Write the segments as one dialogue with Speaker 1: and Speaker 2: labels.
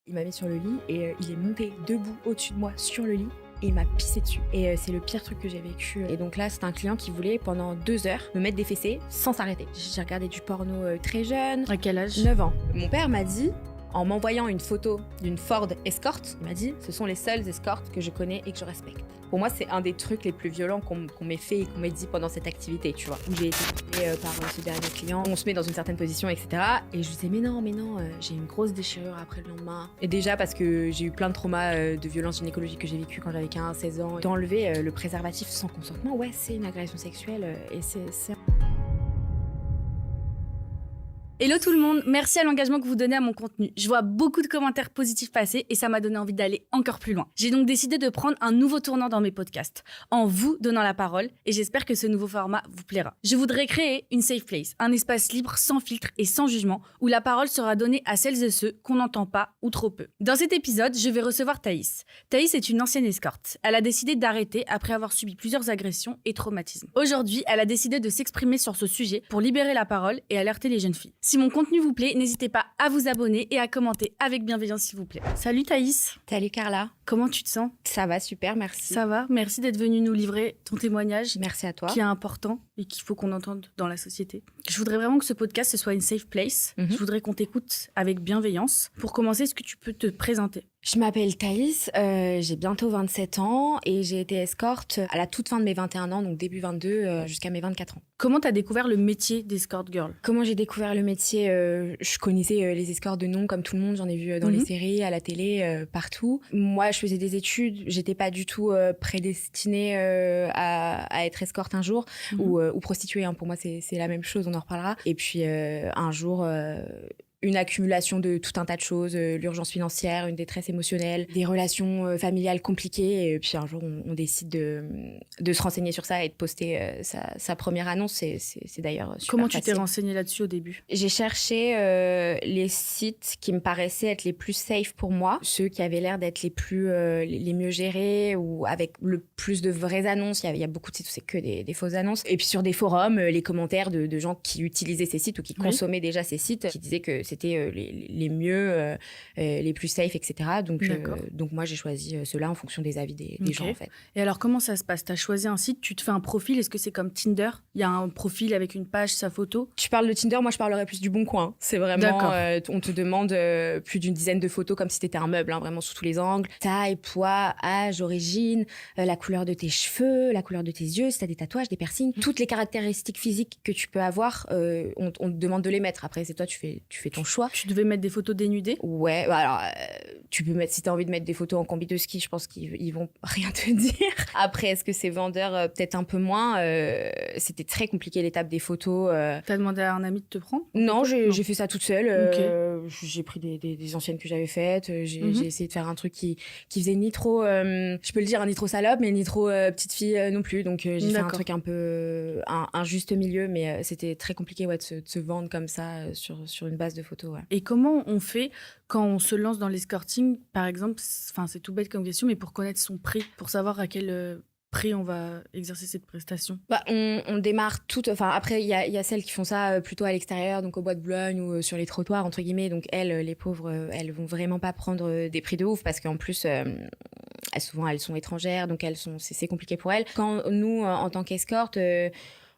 Speaker 1: Il m'a mis sur le lit et il est monté debout au-dessus de moi sur le lit. Et il m'a pissé dessus. Et c'est le pire truc que j'ai vécu. Et donc là, c'est un client qui voulait, pendant 2 heures, me mettre des fessées sans s'arrêter. J'ai regardé du porno très jeune.
Speaker 2: À quel âge ?
Speaker 1: 9 ans. Mon père m'a dit, en m'envoyant une photo d'une Ford Escort, il m'a dit, ce sont les seules escortes que je connais et que je respecte. Pour moi, c'est un des trucs les plus violents qu'on m'ait fait et qu'on m'ait dit pendant cette activité, tu vois. Où j'ai été coupée par ce dernier client, on se met dans une certaine position, etc. Et je lui disais, mais non, j'ai une grosse déchirure après le lendemain. Et déjà parce que j'ai eu plein de traumas de violences gynécologiques que j'ai vécu quand j'avais 15-16 ans. D'enlever le préservatif sans consentement, ouais, c'est une agression sexuelle et c'est...
Speaker 2: Hello tout le monde, merci à l'engagement que vous donnez à mon contenu. Je vois beaucoup de commentaires positifs passer et ça m'a donné envie d'aller encore plus loin. J'ai donc décidé de prendre un nouveau tournant dans mes podcasts, en vous donnant la parole, et j'espère que ce nouveau format vous plaira. Je voudrais créer une safe place, un espace libre, sans filtre et sans jugement, où la parole sera donnée à celles et ceux qu'on n'entend pas ou trop peu. Dans cet épisode, je vais recevoir Thaïs. Thaïs est une ancienne escorte. Elle a décidé d'arrêter après avoir subi plusieurs agressions et traumatismes. Aujourd'hui, elle a décidé de s'exprimer sur ce sujet pour libérer la parole et alerter les jeunes filles. Si mon contenu vous plaît, n'hésitez pas à vous abonner et à commenter avec bienveillance s'il vous plaît. Salut Thaïs.
Speaker 1: Salut Carla.
Speaker 2: Comment tu te sens ?
Speaker 1: Ça va, super, merci.
Speaker 2: Ça va, merci d'être venue nous livrer ton témoignage.
Speaker 1: Merci à toi.
Speaker 2: Qui est important et qu'il faut qu'on entende dans la société. Je voudrais vraiment que ce podcast ce soit une safe place. Je voudrais qu'on t'écoute avec bienveillance. Pour commencer, est-ce que tu peux te présenter ?
Speaker 1: Je m'appelle Thaïs, j'ai bientôt 27 ans et j'ai été escorte à la toute fin de mes 21 ans, donc début 22 jusqu'à mes 24 ans.
Speaker 2: Comment t'as découvert le métier d'escort girl ?
Speaker 1: Comment j'ai découvert le métier ? Je connaissais les escortes de nom comme tout le monde, j'en ai vu dans les séries, à la télé, partout. Moi, je faisais des études, j'étais pas du tout prédestinée à être escorte un jour ou prostituée, hein. Pour moi, c'est la même chose, on en reparlera. Et puis un jour... une accumulation de tout un tas de choses, l'urgence financière, une détresse émotionnelle, des relations familiales compliquées. Et puis un jour, on décide de se renseigner sur ça et de poster sa première annonce. C'est d'ailleurs super
Speaker 2: Comment tu
Speaker 1: facile.
Speaker 2: t'es renseignée là-dessus au début ?
Speaker 1: J'ai cherché les sites qui me paraissaient être les plus safe pour moi, ceux qui avaient l'air d'être les mieux gérés ou avec le plus de vraies annonces. Il y a beaucoup de sites où c'est que des fausses annonces. Et puis sur des forums, les commentaires de gens qui utilisaient ces sites ou qui consommaient déjà ces sites, qui disaient que c'était les mieux, les plus safe, etc. Donc moi, j'ai choisi ceux-là en fonction des avis des gens, en fait.
Speaker 2: Et alors, comment ça se passe ? Tu as choisi un site, tu te fais un profil. Est-ce que c'est comme Tinder ? Il y a un profil avec une page, sa photo ?
Speaker 1: Tu parles de Tinder, moi, je parlerais plus du Bon Coin. C'est vraiment... on te demande plus d'une dizaine de photos comme si t'étais un meuble, hein, vraiment sous tous les angles. Taille, poids, âge, origine, la couleur de tes cheveux, la couleur de tes yeux, si t'as des tatouages, des piercings. Toutes les caractéristiques physiques que tu peux avoir, on te demande de les mettre. Après, c'est toi, tu fais ton choix.
Speaker 2: Tu devais mettre des photos dénudées ?
Speaker 1: Ouais, bah alors tu peux mettre, si t'as envie de mettre des photos en combi de ski, je pense qu'ils vont rien te dire. Après, est-ce que c'est vendeur ? Peut-être un peu moins. C'était très compliqué l'étape des photos.
Speaker 2: T'as demandé à un ami de te prendre ?
Speaker 1: Non, j'ai fait ça toute seule. J'ai pris des anciennes que j'avais faites. J'ai essayé de faire un truc qui faisait ni trop, je peux le dire, ni trop salope, mais ni trop petite fille non plus. Donc j'ai fait un truc un peu un juste milieu, mais c'était très compliqué de se vendre comme ça sur une base de photos. Ouais.
Speaker 2: Et comment on fait quand on se lance dans l'escorting, par exemple, c'est tout bête comme question, mais pour connaître son prix, pour savoir à quel prix on va exercer cette prestation ?
Speaker 1: On démarre toutes. Enfin, après, il y a celles qui font ça plutôt à l'extérieur, donc au bois de Boulogne ou sur les trottoirs, entre guillemets. Donc elles, les pauvres, elles vont vraiment pas prendre des prix de ouf parce qu'en plus, souvent, elles sont étrangères, donc c'est compliqué pour elles. Quand nous, en tant qu'escorte,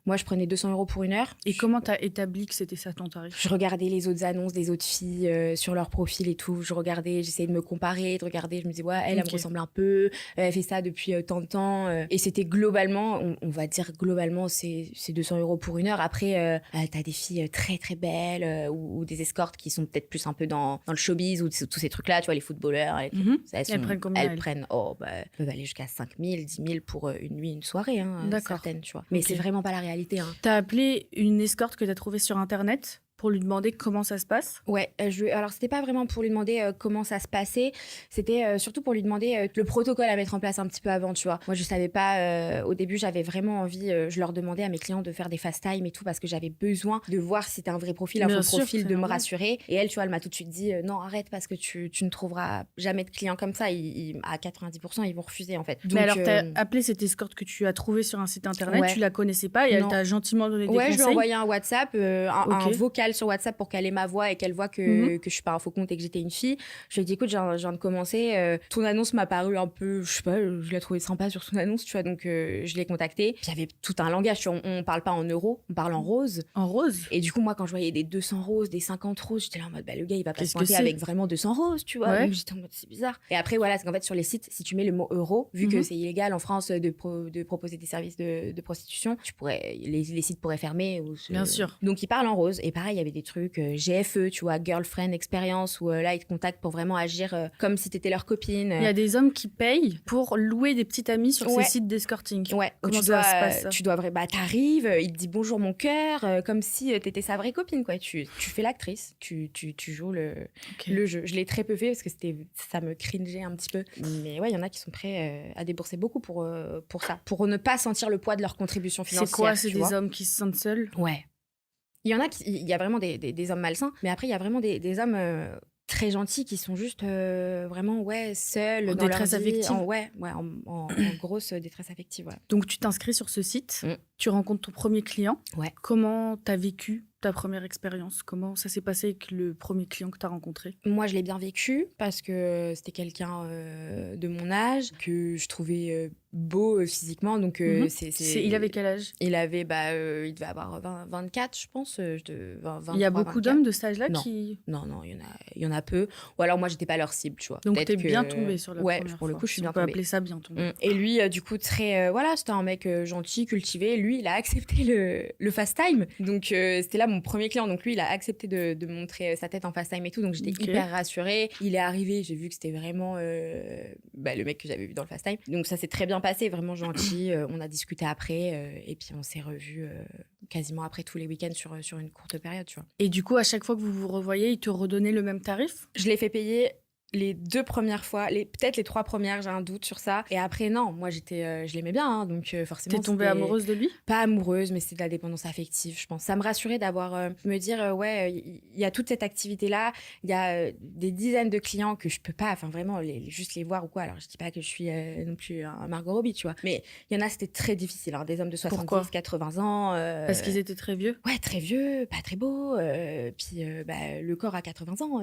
Speaker 1: moi, je prenais 200 € pour 1 heure.
Speaker 2: Et comment t'as établi que c'était ça ton tarif ?
Speaker 1: Je regardais les autres annonces des autres filles sur leur profil et tout. J'essayais de me comparer, de regarder. Je me disais, ouais, elle me ressemble un peu. Elle fait ça depuis tant de temps. Et c'était globalement, on va dire globalement, c'est 200 € pour 1 heure. Après, t'as des filles très, très belles ou des escortes qui sont peut-être plus un peu dans le showbiz ou tous ces trucs-là, tu vois, les footballeurs.
Speaker 2: Elles prennent combien ?
Speaker 1: Elles peuvent aller jusqu'à 5 000, 10 000 pour une nuit, une soirée, hein, certaines, tu vois. Mais c'est vraiment pas la réalité. Hein.
Speaker 2: T'as appelé une escorte que t'as trouvée sur Internet pour lui demander comment ça se passe ?
Speaker 1: Ouais, alors c'était pas vraiment pour lui demander comment ça se passait, c'était surtout pour lui demander le protocole à mettre en place un petit peu avant, tu vois. Moi, je savais pas, au début, j'avais vraiment envie, je leur demandais à mes clients de faire des fast time et tout parce que j'avais besoin de voir si c'était un vrai profil, un faux profil, de me rassurer. Et elle, tu vois, elle m'a tout de suite dit non, arrête parce que tu ne trouveras jamais de clients comme ça. À 90%, ils vont refuser en fait. Donc,
Speaker 2: mais alors, t'as appelé cette escorte que tu as trouvée sur un site internet, tu la connaissais pas et elle t'a gentiment donné des conseils.
Speaker 1: Ouais, je lui ai envoyé un WhatsApp, un vocal vocal sur WhatsApp pour qu'elle ait ma voix et qu'elle voit que je suis pas un faux compte et que j'étais une fille. Je lui ai dit, écoute, je viens de commencer. Ton annonce m'a paru un peu, je sais pas, je l'ai trouvé sympa sur son annonce, tu vois. Donc, je l'ai contacté. Puis, il y avait tout un langage. On parle pas en euros, on parle en rose.
Speaker 2: En rose.
Speaker 1: Et du coup, moi, quand je voyais des 200 roses, des 50 roses, j'étais là en mode, le gars, il va pas se
Speaker 2: Qu'est-ce que
Speaker 1: pointer
Speaker 2: c'est
Speaker 1: avec vraiment 200 roses, tu vois.
Speaker 2: Ouais.
Speaker 1: Donc, j'étais en mode, c'est bizarre. Et après, voilà, c'est qu'en fait, sur les sites, si tu mets le mot euro, vu que c'est illégal en France de proposer des services de prostitution, les sites pourraient fermer.
Speaker 2: Bien sûr.
Speaker 1: Donc, ils parlent en rose. Et pareil, il y avait des trucs GFE, tu vois, Girlfriend Experience, où là, ils te contactent pour vraiment agir comme si t'étais leur copine.
Speaker 2: Il y a des hommes qui payent pour louer des petites amies sur ces sites d'escorting.
Speaker 1: Ouais.
Speaker 2: Comment ça se passe, ça?
Speaker 1: Tu dois t'arrives, il te dit bonjour mon cœur, comme si t'étais sa vraie copine, quoi. Tu fais l'actrice, tu joues le jeu. Je l'ai très peu fait parce que ça me cringeait un petit peu. Mais ouais, il y en a qui sont prêts à débourser beaucoup pour ça, pour ne pas sentir le poids de leur contribution financière.
Speaker 2: C'est quoi? C'est des hommes qui se sentent seuls?
Speaker 1: Ouais. Il y a vraiment des hommes malsains, mais après, il y a vraiment des hommes très gentils qui sont juste vraiment seuls,
Speaker 2: en
Speaker 1: dans
Speaker 2: détresse
Speaker 1: leur vie,
Speaker 2: affective.
Speaker 1: en grosse détresse affective. Ouais.
Speaker 2: Donc, tu t'inscris sur ce site, tu rencontres ton premier client.
Speaker 1: Ouais.
Speaker 2: Comment t'as vécu ta première expérience? Comment ça s'est passé avec le premier client que t'as rencontré?
Speaker 1: Moi, je l'ai bien vécu parce que c'était quelqu'un de mon âge que je trouvais beau physiquement. Donc,
Speaker 2: Il avait quel âge?
Speaker 1: Il avait, il devait avoir 24, je pense. 23,
Speaker 2: il y a beaucoup
Speaker 1: 24.
Speaker 2: d'hommes de cet âge-là
Speaker 1: Non.
Speaker 2: qui...
Speaker 1: Non, il y en a peu. Ou alors, moi, j'étais pas leur cible, tu vois.
Speaker 2: Donc, t'es bien tombée sur la première fois.
Speaker 1: Ouais, pour le coup, je suis bien
Speaker 2: tombée. On peut
Speaker 1: tombée.
Speaker 2: appeler ça bien tombée.
Speaker 1: Et lui, du coup, très... c'était un mec gentil, cultivé. Lui, il a accepté le fast time. Donc, c'était là mon premier client. Donc, lui, il a accepté de montrer sa tête en fast time et tout. Donc, j'étais hyper rassurée. Il est arrivé, j'ai vu que c'était vraiment le mec que j'avais vu dans le fast time. Donc, ça s'est très bien passé, vraiment gentil. On a discuté après. Et puis, on s'est revus quasiment après tous les week-ends sur une courte période, tu vois.
Speaker 2: Et du coup, à chaque fois que vous vous revoyez, il te redonnait le même tarif?
Speaker 1: Je l'ai fait payer les 2 premières fois, peut-être les 3 premières, j'ai un doute sur ça. Et après, non, moi, je l'aimais bien, hein, donc forcément...
Speaker 2: T'es tombée amoureuse de lui?
Speaker 1: Pas amoureuse, mais c'est de la dépendance affective, je pense. Ça me rassurait d'avoir... me dire, il y a toute cette activité-là, il y a des dizaines de clients que je peux pas, enfin vraiment, juste les voir ou quoi. Alors, je dis pas que je suis non plus un Margot Robbie, tu vois. Mais il y en a, c'était très difficile, hein, des hommes de 70, 80 ans.
Speaker 2: Parce qu'ils étaient très vieux?
Speaker 1: Ouais, très vieux, pas très beaux. Puis, le corps à 80 ans,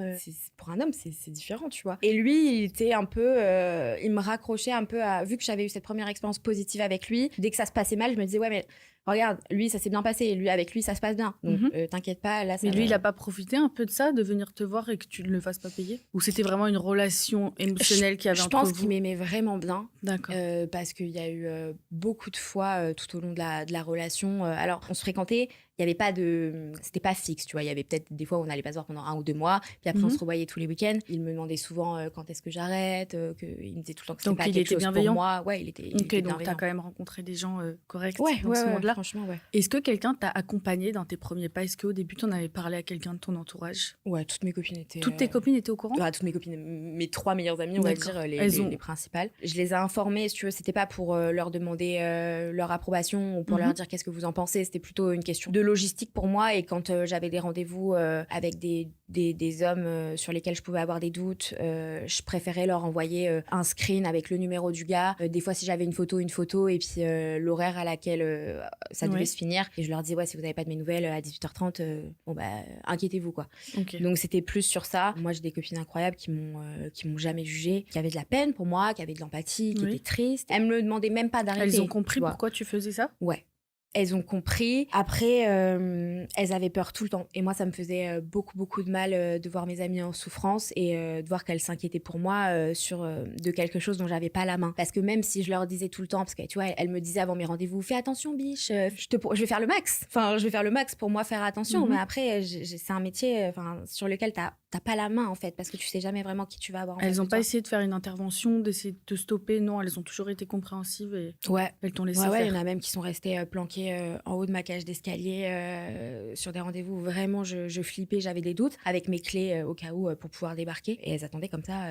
Speaker 1: pour un homme, c'est différent, tu vois. Et lui, il était un peu... il me raccrochait un peu à... Vu que j'avais eu cette première expérience positive avec lui, dès que ça se passait mal, je me disais, ouais, mais regarde, lui, ça s'est bien passé. Lui, avec lui, ça se passe bien. Donc, t'inquiète pas, là, ça...
Speaker 2: Mais lui, il a pas profité un peu de ça, de venir te voir et que tu ne le fasses pas payer? Ou c'était vraiment une relation émotionnelle qu'il y avait entre vous? Je pense
Speaker 1: qu'il m'aimait vraiment bien.
Speaker 2: D'accord.
Speaker 1: Parce qu'il y a eu beaucoup de fois tout au long de la relation. Alors, on se fréquentait. Il y avait pas de... C'était pas fixe, tu vois. Il y avait peut-être des fois où on allait pas se voir pendant 1 ou 2 mois. Puis après, on se revoyait tous les week-ends. Il me demandait souvent quand est-ce que j'arrête. Il me disait tout le temps que c'était pas quelque chose pour moi. Ouais, il était bienveillant.
Speaker 2: Donc, t'as quand même rencontré des gens corrects
Speaker 1: dans
Speaker 2: ce monde-là.
Speaker 1: Franchement, ouais.
Speaker 2: Est-ce que quelqu'un t'a accompagné dans tes premiers pas? Est-ce qu'au début, t'en avais parlé à quelqu'un de ton entourage?
Speaker 1: Ouais, toutes mes copines étaient...
Speaker 2: Toutes tes copines étaient au courant?
Speaker 1: Toutes mes copines. Mes 3 meilleures amies, on va dire, les principales. Je les ai informées, si tu veux. C'était pas pour leur demander leur approbation ou pour leur dire qu'est-ce que vous en pensez. C'était plutôt une question de logistique pour moi. Et quand j'avais des rendez-vous avec des hommes sur lesquels je pouvais avoir des doutes, je préférais leur envoyer un screen avec le numéro du gars. Des fois, si j'avais une photo, et puis l'horaire à laquelle ça devait se finir. Et je leur dis, ouais, si vous n'avez pas de mes nouvelles à 18h30, inquiétez-vous, quoi.
Speaker 2: Okay.
Speaker 1: Donc, c'était plus sur ça. Moi, j'ai des copines incroyables qui m'ont jamais jugée, qui avaient de la peine pour moi, qui avaient de l'empathie, qui étaient tristes. Elles me demandaient même pas d'arrêter.
Speaker 2: Elles ont compris pourquoi tu faisais ça?
Speaker 1: Ouais. Elles ont compris. Après, elles avaient peur tout le temps. Et moi, ça me faisait beaucoup de mal de voir mes amies en souffrance et de voir qu'elles s'inquiétaient pour moi de quelque chose dont j'avais pas la main. Parce que même si je leur disais tout le temps, parce que tu vois, elles me disaient avant mes rendez-vous, fais attention, biche, je vais faire le max. Enfin, je vais faire le max pour moi faire attention. Mais après, c'est un métier sur lequel t'as pas la main, en fait, parce que tu sais jamais vraiment qui tu vas avoir.
Speaker 2: Elles ont pas essayé de faire une intervention, d'essayer de te stopper? Non, elles ont toujours été compréhensives et elles t'ont laissé faire.
Speaker 1: Ouais, il y en a même qui sont restées planquées en haut de ma cage d'escalier sur des rendez-vous où vraiment je flippais, j'avais des doutes avec mes clés au cas où pour pouvoir débarquer, et elles attendaient comme ça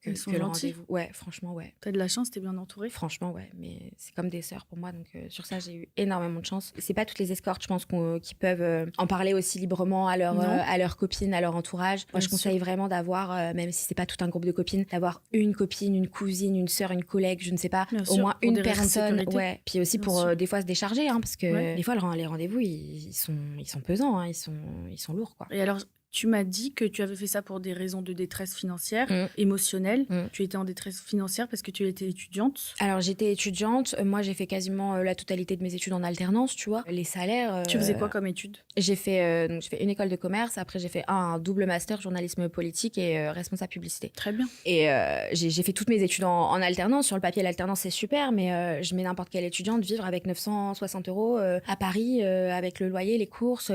Speaker 1: que le rendez-vous. Ouais, franchement, ouais.
Speaker 2: T'as de la chance, t'es bien entourée?
Speaker 1: Franchement, ouais, mais c'est comme des sœurs pour moi, donc sur ça j'ai eu énormément de chance. C'est pas toutes les escortes, je pense, qui peuvent en parler aussi librement à leurs copines, à leur entourage. Moi, je conseille vraiment d'avoir, même si c'est pas tout un groupe de copines, d'avoir une copine, une cousine, une sœur, une collègue, je ne sais pas, au moins une personne. Ouais. Puis aussi pour des fois se décharger, hein, parce que des fois, les rendez-vous, ils sont pesants, hein, ils sont lourds, quoi.
Speaker 2: Et alors, tu m'as dit que tu avais fait ça pour des raisons de détresse financière,
Speaker 1: Mmh.
Speaker 2: émotionnelle.
Speaker 1: Mmh.
Speaker 2: Tu étais en détresse financière parce que tu étais étudiante.
Speaker 1: Alors, j'étais étudiante. Moi, j'ai fait quasiment la totalité de mes études en alternance, tu vois. Les salaires...
Speaker 2: Tu faisais quoi comme études?
Speaker 1: J'ai fait une école de commerce. Après, j'ai fait un double master journalisme politique et responsable publicité.
Speaker 2: Très bien.
Speaker 1: Et j'ai fait toutes mes études en alternance. Sur le papier, l'alternance, c'est super, mais je mets n'importe quelle étudiante vivre avec 960 € à Paris, avec le loyer, les courses.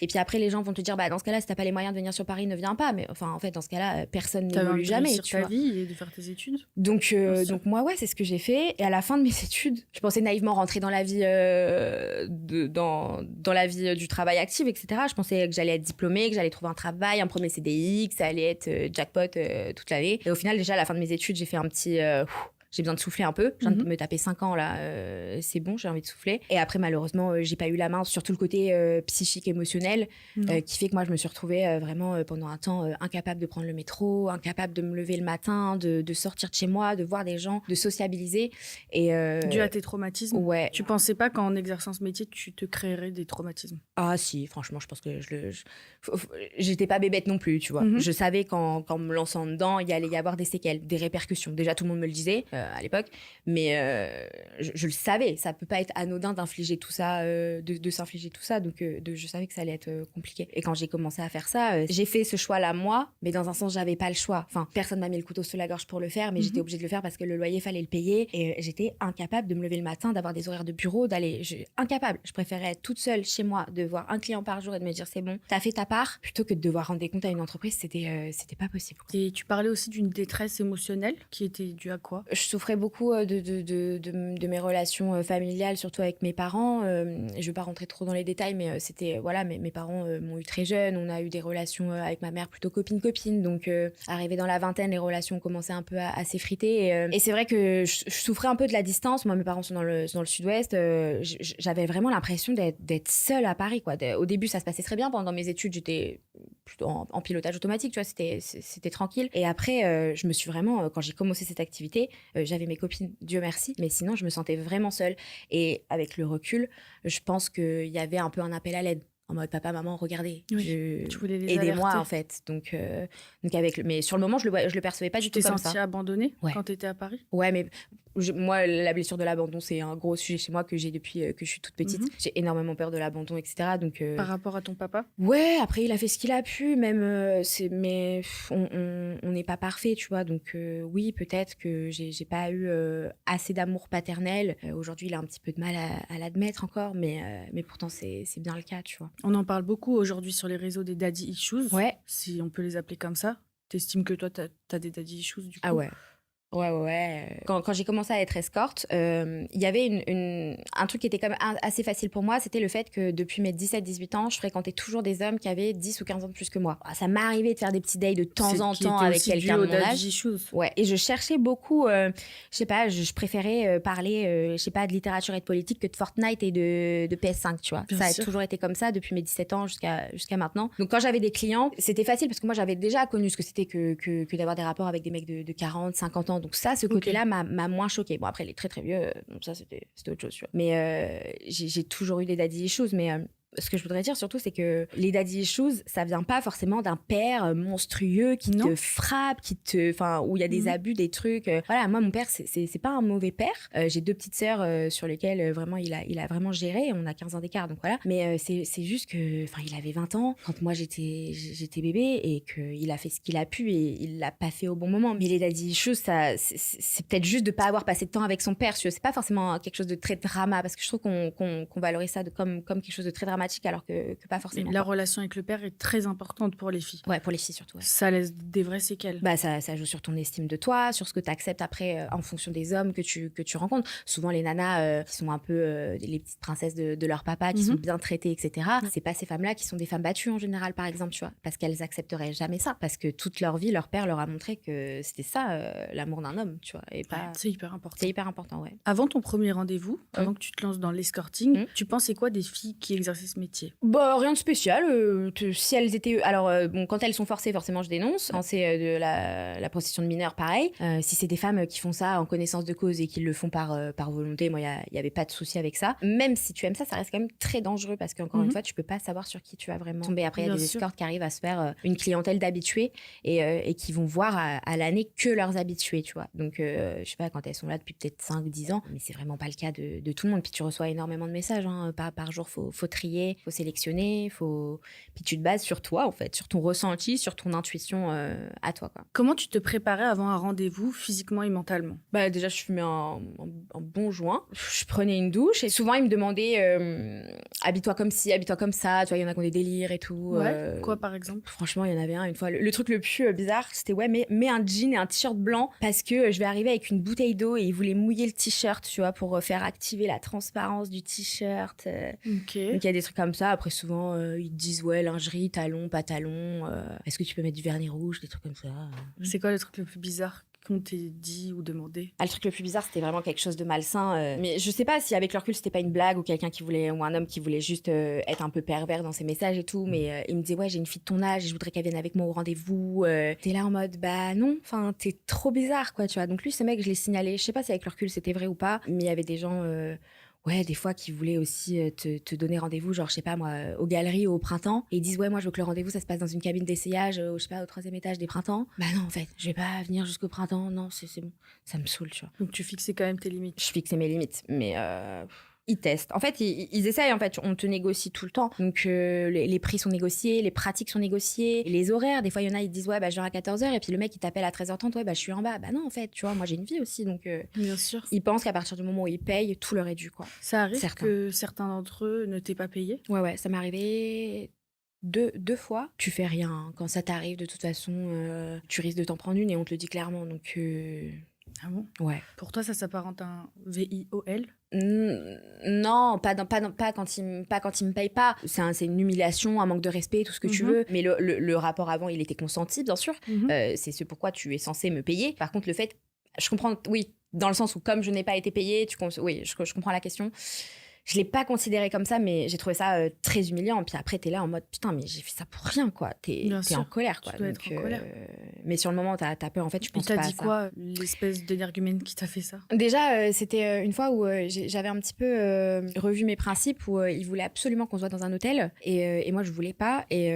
Speaker 1: Et puis après, les gens vont te dire, bah, dans ce cas-là, si t'as pas les moyens de venir sur Paris, ne viens pas. Mais en fait, dans ce cas-là, personne n'évolue jamais.
Speaker 2: Tu ta vie et de faire tes études.
Speaker 1: Donc moi, ouais, c'est ce que j'ai fait. Et à la fin de mes études, je pensais naïvement rentrer dans la vie, dans la vie du travail active, etc. Je pensais que j'allais être diplômée, que j'allais trouver un travail, un premier CDI, que ça allait être jackpot toute l'année. Et au final, déjà, à la fin de mes études, j'ai fait un petit... j'ai besoin de souffler un peu. Je viens de me taper 5 ans, là. C'est bon, j'ai envie de souffler. Et après, malheureusement, j'ai pas eu la main sur tout le côté psychique, émotionnel, qui fait que moi, je me suis retrouvée vraiment pendant un temps incapable de prendre le métro, incapable de me lever le matin, de sortir de chez moi, de voir des gens, de sociabiliser. Et,
Speaker 2: dû à tes traumatismes.
Speaker 1: Ouais.
Speaker 2: Tu pensais pas qu'en exerçant ce métier, tu te créerais des traumatismes?
Speaker 1: Ah si, franchement, je pense que j'étais pas bébête non plus, tu vois. Je savais qu'en me lançant dedans, il allait y avoir des séquelles, des répercussions. Déjà, tout le monde me le disait à l'époque, mais je le savais. Ça peut pas être anodin d'infliger tout ça, de s'infliger tout ça. Donc, je savais que ça allait être compliqué. Et quand j'ai commencé à faire ça, j'ai fait ce choix-là moi, mais dans un sens, j'avais pas le choix. Enfin, personne m'a mis le couteau sous la gorge pour le faire, mais j'étais obligée de le faire parce que le loyer, fallait le payer. Et j'étais incapable de me lever le matin, d'avoir des horaires de bureau, incapable. Je préférais être toute seule chez moi, de voir un client par jour et de me dire c'est bon, t'as fait ta part, plutôt que de devoir rendre des comptes à une entreprise. C'était pas possible.
Speaker 2: Et tu parlais aussi d'une détresse émotionnelle qui était due à quoi?
Speaker 1: Je souffrais beaucoup de mes relations familiales, surtout avec mes parents. Je vais pas rentrer trop dans les détails, mais c'était voilà, mes parents m'ont eu très jeune. On a eu des relations avec ma mère plutôt copine. Donc arrivé dans la vingtaine, les relations ont commencé un peu à s'effriter. Et c'est vrai que je souffrais un peu de la distance. Moi, mes parents sont dans le sud-ouest. J'avais vraiment l'impression d'être seule à Paris, quoi. Au début, ça se passait très bien. Pendant mes études, j'étais plutôt en pilotage automatique, tu vois, c'était tranquille. Et après, je me suis vraiment, quand j'ai commencé cette activité, j'avais mes copines, Dieu merci, mais sinon, je me sentais vraiment seule. Et avec le recul, je pense qu'il y avait un peu un appel à l'aide. En mode, papa, maman, regardez,
Speaker 2: tu voulais les
Speaker 1: aidez-moi,
Speaker 2: alerter.
Speaker 1: en fait. Donc mais sur le moment, je le percevais pas du tout comme ça.
Speaker 2: Tu t'es sentie abandonnée
Speaker 1: Ouais.
Speaker 2: quand tu étais à Paris?
Speaker 1: Ouais, mais moi, la blessure de l'abandon, c'est un gros sujet chez moi que j'ai depuis que je suis toute petite. J'ai énormément peur de l'abandon, etc. Donc,
Speaker 2: Par rapport à ton papa?
Speaker 1: Ouais, après, il a fait ce qu'il a pu, même, mais on n'est pas parfait, tu vois. Donc, oui, peut-être que j'ai pas eu assez d'amour paternel. Aujourd'hui, il a un petit peu de mal à l'admettre encore, mais pourtant, c'est bien le cas, tu vois.
Speaker 2: On en parle beaucoup aujourd'hui sur les réseaux des daddy issues,
Speaker 1: Ouais.
Speaker 2: si on peut les appeler comme ça. T'estimes que toi, t'as des daddy issues, du coup?
Speaker 1: Ah ouais. Ouais. Quand j'ai commencé à être escorte, il y avait un truc qui était quand même assez facile pour moi, c'était le fait que depuis mes 17-18 ans, je fréquentais toujours des hommes qui avaient 10 ou 15 ans de plus que moi. Ça m'arrivait de faire des petits dates de temps en temps avec quelqu'un de mon âge. Ouais, et je cherchais beaucoup, je sais pas, je préférais parler, je sais pas, de littérature et de politique que de Fortnite et de PS5, tu vois.
Speaker 2: Bien
Speaker 1: ça a
Speaker 2: sûr.
Speaker 1: toujours été comme ça depuis mes 17 ans jusqu'à maintenant. Donc quand j'avais des clients, c'était facile parce que moi j'avais déjà connu ce que c'était que d'avoir des rapports avec des mecs de 40, 50 ans. Donc ça, ce côté-là m'a moins choquée. Bon, après, les très très vieux, ça c'était autre chose, tu vois. Mais j'ai toujours eu des daddy issues, mais ce que je voudrais dire surtout, c'est que les daddy issues, ça vient pas forcément d'un père monstrueux qui te frappe, où il y a des abus, des trucs. Voilà, moi, mon père, c'est pas un mauvais père. J'ai 2 petites sœurs sur lesquelles vraiment il a vraiment géré. On a 15 ans d'écart, donc voilà. Mais c'est juste que, il avait 20 ans quand moi j'étais bébé et qu'il a fait ce qu'il a pu et il l'a pas fait au bon moment. Mais les daddy issues, ça, c'est peut-être juste de pas avoir passé de temps avec son père. C'est pas forcément quelque chose de très drama, parce que je trouve qu'on valorise ça comme quelque chose de très dramatique, alors que pas forcément.
Speaker 2: La relation avec le père est très importante pour les filles.
Speaker 1: Ouais, pour les filles surtout. Ouais.
Speaker 2: Ça laisse des vraies séquelles.
Speaker 1: Bah ça joue sur ton estime de toi, sur ce que tu acceptes après en fonction des hommes que tu rencontres. Souvent les nanas qui sont un peu les petites princesses de leur papa, qui sont bien traitées, etc. C'est pas ces femmes-là qui sont des femmes battues en général, par exemple, tu vois, parce qu'elles accepteraient jamais ça, parce que toute leur vie leur père leur a montré que c'était ça l'amour d'un homme, tu vois, et pas.
Speaker 2: C'est hyper important.
Speaker 1: C'est hyper important, ouais.
Speaker 2: Avant ton premier rendez-vous, avant que tu te lances dans l'escorting, tu pensais quoi des filles qui exerçaient ce métier?
Speaker 1: Bah, rien de spécial. Si elles étaient... Alors, bon, quand elles sont forcées, forcément, je dénonce. Quand c'est de la prostitution de mineurs, pareil. Si c'est des femmes qui font ça en connaissance de cause et qui le font par volonté, moi, il n'y avait pas de souci avec ça. Même si tu aimes ça, ça reste quand même très dangereux parce qu'encore une fois, tu peux pas savoir sur qui tu vas vraiment tomber. Après, il y a des escortes qui arrivent à se faire une clientèle d'habitués et qui vont voir à l'année que leurs habitués, tu vois. Donc, je sais pas, quand elles sont là depuis peut-être 5-10 ans, mais c'est vraiment pas le cas de tout le monde. Puis tu reçois énormément de messages, hein. Par jour, faut trier, faut sélectionner, puis tu te bases sur toi, en fait, sur ton ressenti, sur ton intuition à toi, quoi.
Speaker 2: Comment tu te préparais avant un rendez-vous, physiquement et mentalement?
Speaker 1: Bah, déjà, je fumais un bon joint. Je prenais une douche et souvent, ils me demandaient habille-toi comme ci, habille-toi comme ça. Tu vois, il y en a qui ont des délires et tout.
Speaker 2: Ouais. Quoi, par exemple?
Speaker 1: Franchement, il y en avait un une fois. Le truc le plus bizarre, c'était mets un jean et un t-shirt blanc parce que je vais arriver avec une bouteille d'eau et ils voulaient mouiller le t-shirt, tu vois, pour faire activer la transparence du t-shirt.
Speaker 2: Ok.
Speaker 1: Donc, il y a des trucs comme ça. Après, souvent, ils te disent, ouais, lingerie, talons, pas talons. Est-ce que tu peux mettre du vernis rouge, des trucs comme ça.
Speaker 2: C'est quoi le truc le plus bizarre qu'on t'ait dit ou demandé?
Speaker 1: Le truc le plus bizarre, c'était vraiment quelque chose de malsain. Mais je sais pas si avec le recul, c'était pas une blague ou quelqu'un ou un homme qui voulait juste être un peu pervers dans ses messages et tout. Mais il me disait, ouais, j'ai une fille de ton âge et je voudrais qu'elle vienne avec moi au rendez-vous. T'es là en mode, bah non, enfin, t'es trop bizarre, quoi, tu vois. Donc lui, ce mec, je l'ai signalé. Je sais pas si avec le recul, c'était vrai ou pas. Mais il y avait des gens... Ouais, des fois, qui voulaient aussi te donner rendez-vous, genre, je sais pas, moi, aux galeries au printemps. Et ils disent, ouais, moi, je veux que le rendez-vous, ça se passe dans une cabine d'essayage, je sais pas, au 3e étage des printemps. Bah non, en fait, je vais pas venir jusqu'au printemps. Non, c'est bon. Ça me saoule, tu vois.
Speaker 2: Donc tu fixais quand même tes limites.
Speaker 1: Je fixais mes limites, mais ils testent. En fait, ils essayent, en fait, on te négocie tout le temps. Donc, les prix sont négociés, les pratiques sont négociées, les horaires. Des fois, il y en a, ils disent, ouais, bah, je viens à 14h, et puis le mec, il t'appelle à 13h30, ouais, bah, je suis en bas. Bah non, en fait, tu vois, moi, j'ai une vie aussi, donc...
Speaker 2: Bien sûr.
Speaker 1: Ils pensent qu'à partir du moment où ils payent, tout leur est dû, quoi.
Speaker 2: Ça arrive que certains d'entre eux ne t'aient pas payé?
Speaker 1: Ouais, ça m'est arrivé... Deux fois, tu fais rien. Hein. Quand ça t'arrive, de toute façon, tu risques de t'en prendre une et on te le dit clairement. Donc,
Speaker 2: ah bon?
Speaker 1: Ouais.
Speaker 2: Pour toi, ça s'apparente à un VIOL?
Speaker 1: Non, pas quand il me paye pas. C'est une humiliation, un manque de respect, tout ce que tu veux. Mais le rapport avant, il était consenti, bien sûr. C'est ce pourquoi tu es censé me payer. Par contre, le fait, je comprends, oui, dans le sens où comme je n'ai pas été payée, oui, je comprends la question. Je l'ai pas considéré comme ça, mais j'ai trouvé ça très humiliant. Puis après, t'es là en mode putain, mais j'ai fait ça pour rien, quoi. T'es en colère, quoi.
Speaker 2: Tu dois être en colère.
Speaker 1: Mais sur le moment, t'as peur. En fait, tu penses pas à ça.
Speaker 2: Et t'as dit quoi, l'espèce d'énergumène qui t'a fait ça?
Speaker 1: Déjà, c'était une fois où j'avais un petit peu revu mes principes, où il voulait absolument qu'on se voit dans un hôtel. Et moi, je voulais pas. Et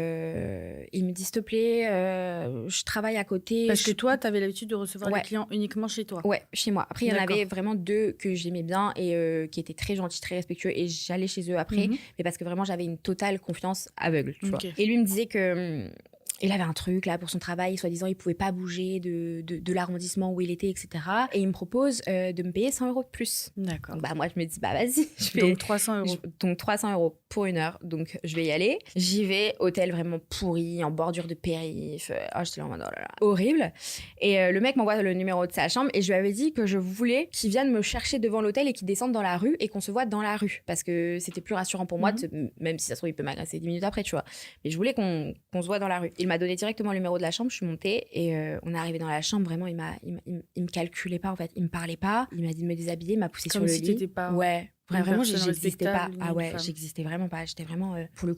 Speaker 1: il me dit, s'il te plaît, je travaille à côté.
Speaker 2: Parce que toi, t'avais l'habitude de recevoir les clients uniquement chez toi.
Speaker 1: Ouais, chez moi. Après, il y en avait vraiment 2 que j'aimais bien et qui étaient très gentils, très respectueux. Et j'allais chez eux après, mais parce que vraiment j'avais une totale confiance aveugle, tu vois. Et lui me disait que il avait un truc là pour son travail, soi-disant il pouvait pas bouger de l'arrondissement où il était, etc. Et il me propose de me payer 100 € de plus.
Speaker 2: D'accord.
Speaker 1: Bah moi je me dis bah vas-y.
Speaker 2: Donc 300 €.
Speaker 1: Donc 300 € pour 1 heure. Donc je vais y aller. J'y vais, hôtel vraiment pourri, en bordure de périph'. J'étais là en mode oh là là, horrible. Et le mec m'envoie le numéro de sa chambre et je lui avais dit que je voulais qu'il vienne me chercher devant l'hôtel et qu'il descende dans la rue et qu'on se voit dans la rue parce que c'était plus rassurant pour moi, même si ça se trouve il peut m'agresser 10 minutes après, tu vois. Mais je voulais qu'on se voit dans la rue. Il m'a donné directement le numéro de la chambre, je suis montée et on est arrivé dans la chambre, vraiment il me calculait pas en fait, il me parlait pas, il m'a dit de me déshabiller, il m'a poussé sur le lit.
Speaker 2: T'étais pas
Speaker 1: vraiment j'existais pas. Ah ouais, j'existais vraiment pas, j'étais vraiment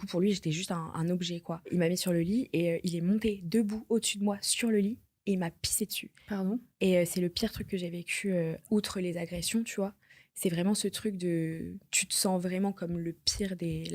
Speaker 1: pour lui j'étais juste un objet, quoi. Il m'a mis sur le lit et il est monté debout au-dessus de moi sur le lit et il m'a pissé dessus.
Speaker 2: Pardon?
Speaker 1: Et c'est le pire truc que j'ai vécu outre les agressions, tu vois. C'est vraiment ce truc de tu te sens vraiment comme la pire des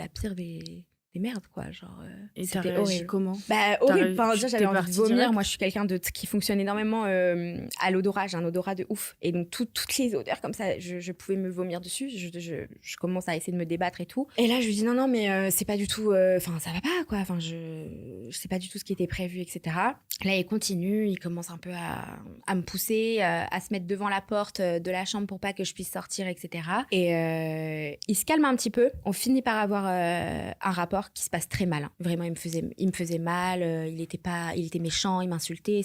Speaker 1: merdes, quoi, genre
Speaker 2: et t'as réagi comment?
Speaker 1: Bah horrible, enfin déjà j'avais envie de vomir direct. Moi je suis quelqu'un qui fonctionne énormément à l'odorat, j'ai un odorat de ouf et donc toutes les odeurs comme ça je pouvais me vomir dessus, je commence à essayer de me débattre et tout et là je lui dis non mais c'est pas du tout enfin ça va pas, quoi, enfin je sais pas du tout ce qui était prévu, etc. Là il continue, il commence un peu à me pousser, à se mettre devant la porte de la chambre pour pas que je puisse sortir, etc. Et il se calme un petit peu, on finit par avoir un rapport d'accord, qui se passe très mal. Hein. Vraiment, il me faisait mal. Il était méchant, il m'insultait.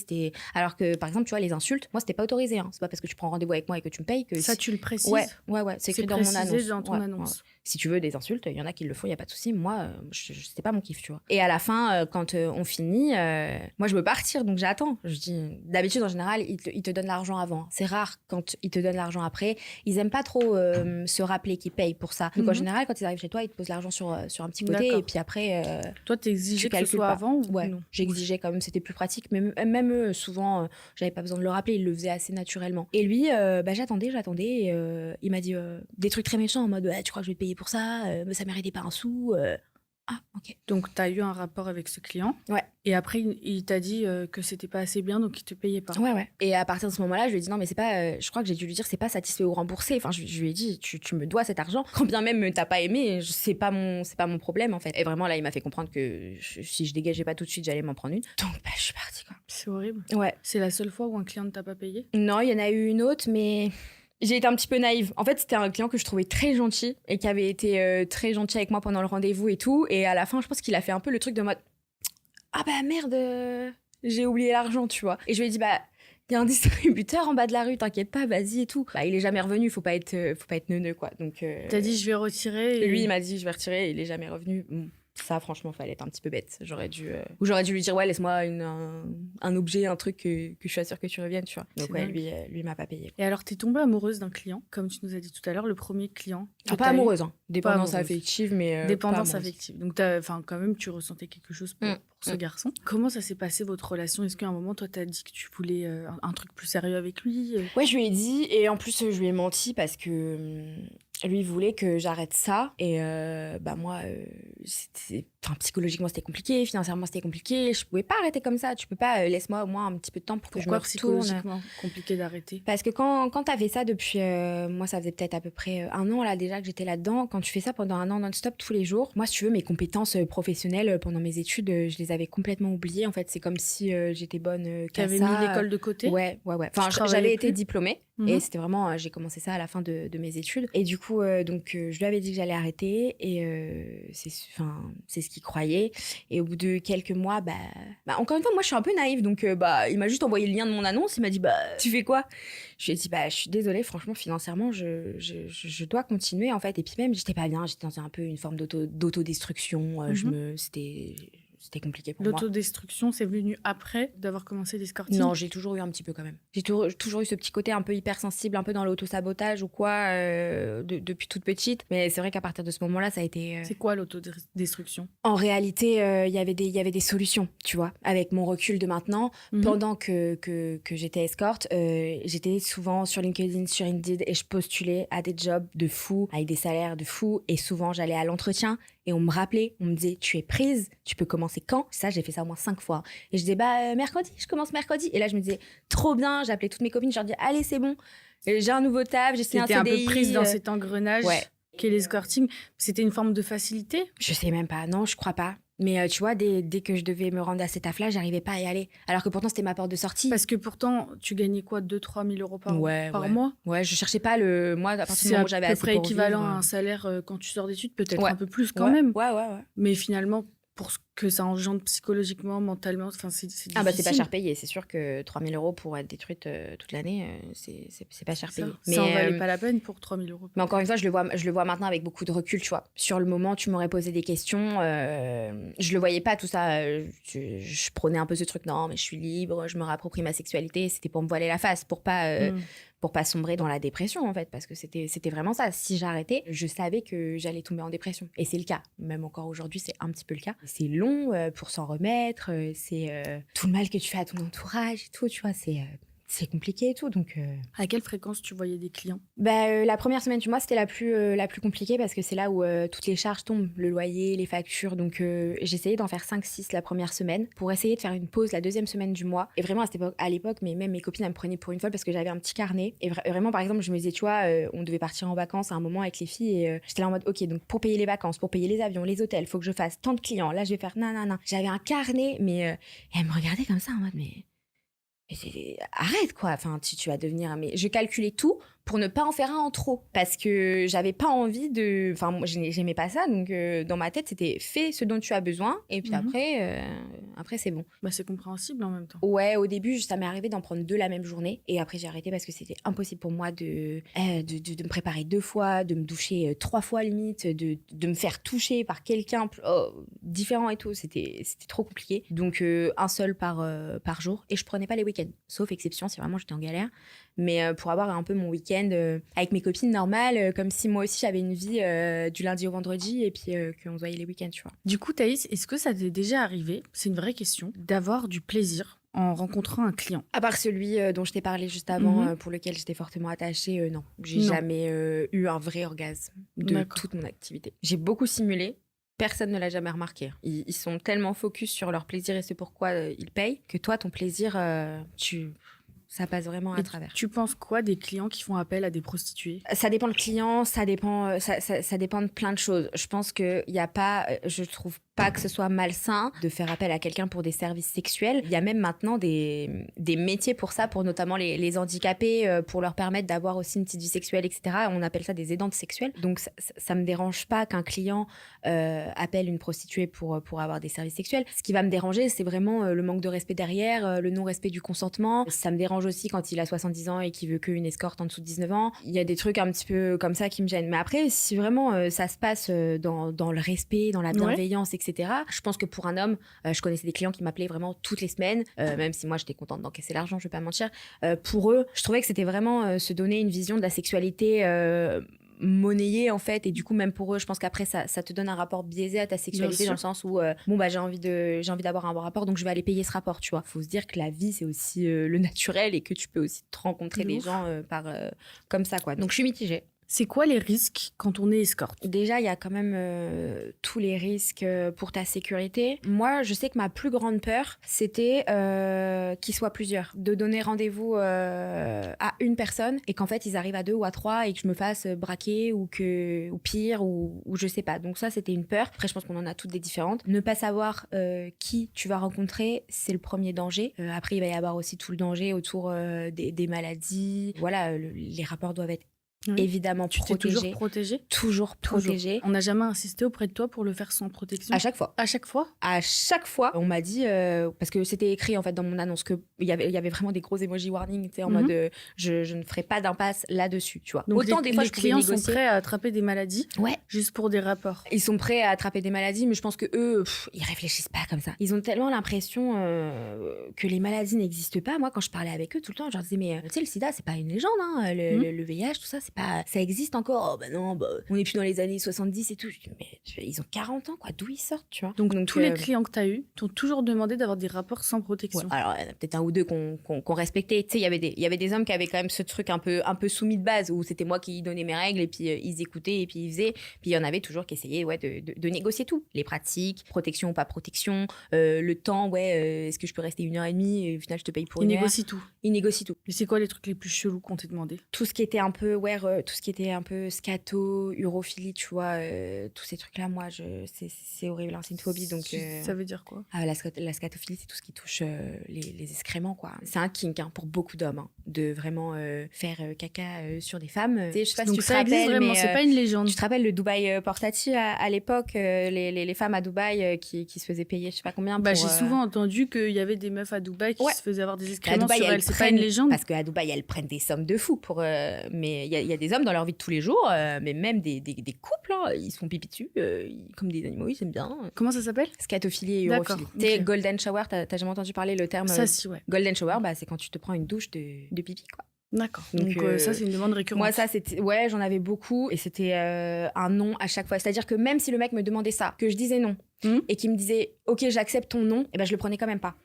Speaker 1: Alors que, par exemple, tu vois, les insultes, moi, c'était pas autorisé. Hein. C'est pas parce que tu prends rendez-vous avec moi et que tu me payes que...
Speaker 2: Ça, tu le précises?
Speaker 1: Ouais. C'est écrit dans mon annonce.
Speaker 2: Dans ton annonce.
Speaker 1: Si tu veux des insultes, il y en a qui le font, il y a pas de souci. Moi, c'était pas mon kiff, tu vois. Et à la fin, quand on finit, moi, je veux partir, donc j'attends. Je dis, d'habitude, en général, ils te donnent l'argent avant. C'est rare quand ils te donnent l'argent après. Ils aiment pas trop se rappeler qu'ils payent pour ça. Donc en général, quand ils arrivent chez toi, ils te posent l'argent sur un petit côté et puis après.
Speaker 2: Toi, t'exigeais que ce soit avant ou non?
Speaker 1: J'exigeais quand même, c'était plus pratique. Mais même eux, souvent, j'avais pas besoin de le rappeler, ils le faisaient assez naturellement. Et lui, j'attendais. Et, il m'a dit des trucs très méchants en mode tu crois que je vais te payer pour ça, ça méritait pas un sou. Ah, ok.
Speaker 2: Donc, tu as eu un rapport avec ce client.
Speaker 1: Ouais.
Speaker 2: Et après, il t'a dit que c'était pas assez bien, donc il te payait pas.
Speaker 1: Ouais. Et à partir de ce moment-là, je lui ai dit non, mais c'est pas. Je crois que j'ai dû lui dire c'est pas satisfait ou remboursé. Enfin, je lui ai dit tu me dois cet argent. Quand bien même t'as pas aimé, c'est pas mon problème en fait. Et vraiment là, il m'a fait comprendre que si je dégageais pas tout de suite, j'allais m'en prendre une. Donc je suis partie quoi.
Speaker 2: C'est horrible.
Speaker 1: Ouais.
Speaker 2: C'est la seule fois où un client ne t'a pas payé?
Speaker 1: Non, il y en a eu une autre, mais. J'ai été un petit peu naïve. En fait, c'était un client que je trouvais très gentil et qui avait été très gentil avec moi pendant le rendez-vous et tout. Et à la fin, je pense qu'il a fait un peu le truc de mode ah bah merde, j'ai oublié l'argent, tu vois. Et je lui ai dit bah il y a un distributeur en bas de la rue, t'inquiète pas, vas-y et tout. Bah il est jamais revenu, faut pas être neuneux quoi. Donc
Speaker 2: t'as dit je vais retirer.
Speaker 1: Lui il m'a dit je vais retirer, et il est jamais revenu. Ça, franchement, fallait être un petit peu bête. J'aurais dû lui dire, ouais, laisse-moi un objet, un truc que je suis sûre que tu reviennes, tu vois. Donc, ouais, lui m'a pas payé.
Speaker 2: Et alors, t'es tombée amoureuse d'un client, comme tu nous as dit tout à l'heure, le premier client.
Speaker 1: Pas amoureuse, hein. Dépendance affective, mais.
Speaker 2: Dépendance affective. Donc, quand même, tu ressentais quelque chose pour ce garçon. Comment ça s'est passé, votre relation? Est-ce qu'à un moment, toi, t'as dit que tu voulais un truc plus sérieux avec lui?
Speaker 1: Ouais, je lui ai dit, et en plus, je lui ai menti parce que. Lui voulait que j'arrête ça et moi psychologiquement c'était compliqué, financièrement c'était compliqué, je pouvais pas arrêter comme ça, tu peux pas, laisse-moi au moins un petit peu de temps pour que je me retourne.
Speaker 2: Psychologiquement compliqué d'arrêter?
Speaker 1: Parce que quand t'as fait ça depuis moi ça faisait peut-être à peu près 1 an là déjà que j'étais là-dedans, quand tu fais ça pendant 1 an non-stop tous les jours, moi si tu veux mes compétences professionnelles pendant mes études je les avais complètement oubliées en fait, c'est comme si j'étais bonne qu'à ça.
Speaker 2: T'avais mis l'école de côté?
Speaker 1: Ouais. Enfin j'avais été diplômée. Et c'était vraiment, j'ai commencé ça à la fin de mes études. Et du coup, je lui avais dit que j'allais arrêter. Et c'est ce qu'il croyait. Et au bout de quelques mois, encore une fois, moi, je suis un peu naïve. Donc, il m'a juste envoyé le lien de mon annonce. Il m'a dit, tu fais quoi? Je lui ai dit, je suis désolée, franchement, financièrement, je dois continuer, en fait. Et puis même, j'étais pas bien. J'étais dans un peu une forme d'autodestruction. C'était compliqué pour moi.
Speaker 2: L'autodestruction, c'est venu après d'avoir commencé l'escorting?
Speaker 1: Non, j'ai toujours eu un petit peu quand même. J'ai toujours eu ce petit côté un peu hypersensible, un peu dans l'autosabotage ou quoi, depuis toute petite. Mais c'est vrai qu'à partir de ce moment-là, ça a été...
Speaker 2: C'est quoi l'autodestruction?
Speaker 1: En réalité, il y avait des solutions, tu vois. Avec mon recul de maintenant, pendant que j'étais escorte, j'étais souvent sur LinkedIn, sur Indeed, et je postulais à des jobs de fou, avec des salaires de fou. Et souvent, j'allais à l'entretien. Et on me rappelait, on me disait, tu es prise, tu peux commencer quand? Ça, j'ai fait ça au moins 5 fois. Et je disais, mercredi, je commence mercredi. Et là, je me disais, trop bien, j'appelais toutes mes copines, je leur disais, allez, c'est bon, j'ai un nouveau taf, j'ai signé un CDI.
Speaker 2: T'étais un peu prise dans cet engrenage qu'est l'escorting. C'était une forme de facilité?
Speaker 1: Je sais même pas, non, je crois pas. Mais tu vois, dès que je devais me rendre à cet taf-là, j'arrivais pas à y aller. Alors que pourtant, c'était ma porte de sortie.
Speaker 2: Parce que pourtant, tu gagnais quoi, 2-3 000 euros par mois?
Speaker 1: Ouais, je cherchais pas le... Moi, à partir du moment où j'avais assez pour vivre...
Speaker 2: C'est à peu près équivalent à un salaire quand tu sors d'études, peut-être un peu plus quand même.
Speaker 1: Ouais.
Speaker 2: Mais finalement, pour ce que ça engendre psychologiquement, mentalement, c'est difficile.
Speaker 1: Ah c'est pas cher payé. C'est sûr que 3 000 euros pour être détruite toute l'année, c'est pas cher payé.
Speaker 2: Ça en valait pas la peine pour 3 000 euros.
Speaker 1: Mais encore une fois, je le vois maintenant avec beaucoup de recul, tu vois. Sur le moment, tu m'aurais posé des questions, je le voyais pas tout ça. Je prenais un peu ce truc, non, mais je suis libre, je me réapproprie ma sexualité. C'était pour me voiler la face, pour pas sombrer dans la dépression en fait, parce que c'était vraiment ça. Si j'arrêtais, je savais que j'allais tomber en dépression, et c'est le cas. Même encore aujourd'hui, c'est un petit peu le cas. C'est long pour s'en remettre, c'est tout le mal que tu fais à ton entourage et tout, tu vois, c'est compliqué et tout, donc...
Speaker 2: À quelle fréquence tu voyais des clients?
Speaker 1: La première semaine du mois, c'était la plus compliquée parce que c'est là où toutes les charges tombent, le loyer, les factures. Donc, j'essayais d'en faire 5-6 la première semaine pour essayer de faire une pause la deuxième semaine du mois. Et vraiment, à l'époque, mais même mes copines, elles me prenaient pour une folle parce que j'avais un petit carnet. Et vraiment, par exemple, je me disais, tu vois, on devait partir en vacances à un moment avec les filles et j'étais là en mode, ok, donc pour payer les vacances, pour payer les avions, les hôtels, faut que je fasse tant de clients. Là, je vais faire nanana. J'avais un carnet, mais elles me regardaient comme ça en mode, mais arrête quoi, enfin tu vas devenir... Mais je calculais tout pour ne pas en faire un en trop. Parce que j'avais pas envie de... Enfin, moi, j'aimais pas ça. Donc, dans ma tête, c'était fais ce dont tu as besoin. Et puis après, c'est bon.
Speaker 2: Bah, c'est compréhensible en même temps.
Speaker 1: Ouais, au début, ça m'est arrivé d'en prendre 2 la même journée. Et après, j'ai arrêté parce que c'était impossible pour moi de me préparer 2 fois, de me doucher 3 fois limite, de me faire toucher par quelqu'un différent et tout. C'était trop compliqué. Donc, un seul par jour. Et je prenais pas les week-ends. Sauf exception, si vraiment j'étais en galère. Mais pour avoir un peu mon week-end avec mes copines normales, comme si moi aussi j'avais une vie du lundi au vendredi et puis qu'on se voyait les week-ends, tu vois.
Speaker 2: Du coup, Thaïs, est-ce que ça t'est déjà arrivé, c'est une vraie question, d'avoir du plaisir en rencontrant un client?
Speaker 1: À part celui dont je t'ai parlé juste avant, pour lequel j'étais fortement attachée, non. J'ai jamais eu un vrai orgasme de toute mon activité. J'ai beaucoup simulé. Personne ne l'a jamais remarqué. Ils sont tellement focus sur leur plaisir et ce pourquoi ils payent que toi, ton plaisir, ça passe vraiment à travers.
Speaker 2: Tu penses quoi des clients qui font appel à des prostituées?
Speaker 1: Ça dépend le client, ça dépend de plein de choses. Je pense qu'il n'y a pas, je trouve pas que ce soit malsain de faire appel à quelqu'un pour des services sexuels. Il y a même maintenant des métiers pour ça, pour notamment les handicapés, pour leur permettre d'avoir aussi une petite vie sexuelle, etc. On appelle ça des aidantes sexuelles. Donc ça me dérange pas qu'un client appelle une prostituée pour avoir des services sexuels. Ce qui va me déranger, c'est vraiment le manque de respect derrière, le non-respect du consentement. Ça me dérange aussi quand il a 70 ans et qu'il veut qu'une escorte en dessous de 19 ans. Il y a des trucs un petit peu comme ça qui me gênent. Mais après, si vraiment ça se passe dans le respect, dans la bienveillance, etc., je pense que pour un homme, je connaissais des clients qui m'appelaient vraiment toutes les semaines, même si moi j'étais contente d'encaisser l'argent, je vais pas mentir. Pour eux, je trouvais que c'était vraiment se donner une vision de la sexualité monnayée en fait, et du coup même pour eux je pense qu'après ça te donne un rapport biaisé à ta sexualité, dans le sens où j'ai envie d'avoir un bon rapport, donc je vais aller payer ce rapport, tu vois. Faut se dire que la vie c'est aussi le naturel et que tu peux aussi te rencontrer des gens comme ça, quoi. Donc je suis mitigée.
Speaker 2: C'est quoi les risques quand on est escorte?
Speaker 1: Déjà, il y a quand même tous les risques pour ta sécurité. Moi, je sais que ma plus grande peur, c'était qu'ils soient plusieurs. De donner rendez-vous à une personne et qu'en fait, ils arrivent à 2 ou à 3 et que je me fasse braquer ou pire, ou je sais pas. Donc ça, c'était une peur. Après, je pense qu'on en a toutes des différentes. Ne pas savoir qui tu vas rencontrer, c'est le premier danger. Après, il va y avoir aussi tout le danger autour des maladies. Voilà, les rapports doivent être évidemment protégé. Toujours protégé.
Speaker 2: On n'a jamais insisté auprès de toi pour le faire sans protection?
Speaker 1: À chaque fois.
Speaker 2: À chaque fois?
Speaker 1: À chaque fois. On m'a dit, parce que c'était écrit en fait dans mon annonce, qu'il y avait vraiment des gros emoji warning, tu sais, en mode je ne ferai pas d'impasse là-dessus, tu vois.
Speaker 2: Donc
Speaker 1: autant des fois
Speaker 2: les clients sont prêts à attraper des maladies, juste pour des rapports.
Speaker 1: Ils sont prêts à attraper des maladies, mais je pense que eux, ils réfléchissent pas comme ça. Ils ont tellement l'impression que les maladies n'existent pas. Moi, quand je parlais avec eux tout le temps, je leur disais, mais tu sais, le sida, c'est pas une légende, hein, le VIH, tout ça, c'est pas, ça existe encore. Oh bah non, on est plus dans les années 70 et tout. Je dis, mais ils ont 40 ans, quoi, d'où ils sortent, tu vois.
Speaker 2: Donc tous les clients que t'as eu t'ont toujours demandé d'avoir des rapports sans protection.
Speaker 1: Alors il y en a peut-être un ou deux qu'on respectait. Tu sais, il y avait des hommes qui avaient quand même ce truc un peu soumis de base, où c'était moi qui donnais mes règles et puis ils écoutaient et puis ils faisaient. Puis il y en avait toujours qui essayaient de négocier tout, les pratiques, protection ou pas protection, le temps, est-ce que je peux rester 1h30 et au final je te paye pour une heure. Ils négocient tout.
Speaker 2: Mais c'est quoi les trucs les plus chelous qu'on t'ait demandé?
Speaker 1: Tout ce qui était un peu tout ce qui était un peu scato, urophilie, tu vois, tous ces trucs là, moi c'est horrible, hein, c'est une phobie. Donc
Speaker 2: ça veut dire quoi?
Speaker 1: La scatophilie, c'est tout ce qui touche les excréments, quoi. C'est un kink, hein, pour beaucoup d'hommes, hein, de vraiment faire caca sur des femmes. Je sais pas
Speaker 2: donc
Speaker 1: si tu
Speaker 2: ça
Speaker 1: te
Speaker 2: existe
Speaker 1: rappelles,
Speaker 2: vraiment,
Speaker 1: mais
Speaker 2: c'est pas une légende.
Speaker 1: Tu te rappelles le Dubaï Portati à l'époque, les femmes à Dubaï qui se faisaient payer je sais pas combien pour,
Speaker 2: j'ai souvent entendu qu'il y avait des meufs à Dubaï qui se faisaient avoir des excréments sur elles. C'est pas une légende?
Speaker 1: Parce qu'à Dubaï elles prennent des sommes de fous pour mais il y a des hommes dans leur vie de tous les jours, mais même des couples, hein, ils se font pipi dessus comme des animaux, ils aiment bien.
Speaker 2: Comment ça s'appelle?
Speaker 1: Scatophilie et urophilie. Tu sais, golden shower, t'as jamais entendu parler le terme?
Speaker 2: Ça si, ouais.
Speaker 1: Golden shower, c'est quand tu te prends une douche de pipi, quoi.
Speaker 2: D'accord. Donc ça, c'est une demande récurrente.
Speaker 1: Moi, ça, c'était... Ouais, j'en avais beaucoup. Et c'était un non à chaque fois. C'est-à-dire que même si le mec me demandait ça, que je disais non, et qu'il me disait « Ok, j'accepte ton non », et je le prenais quand même pas.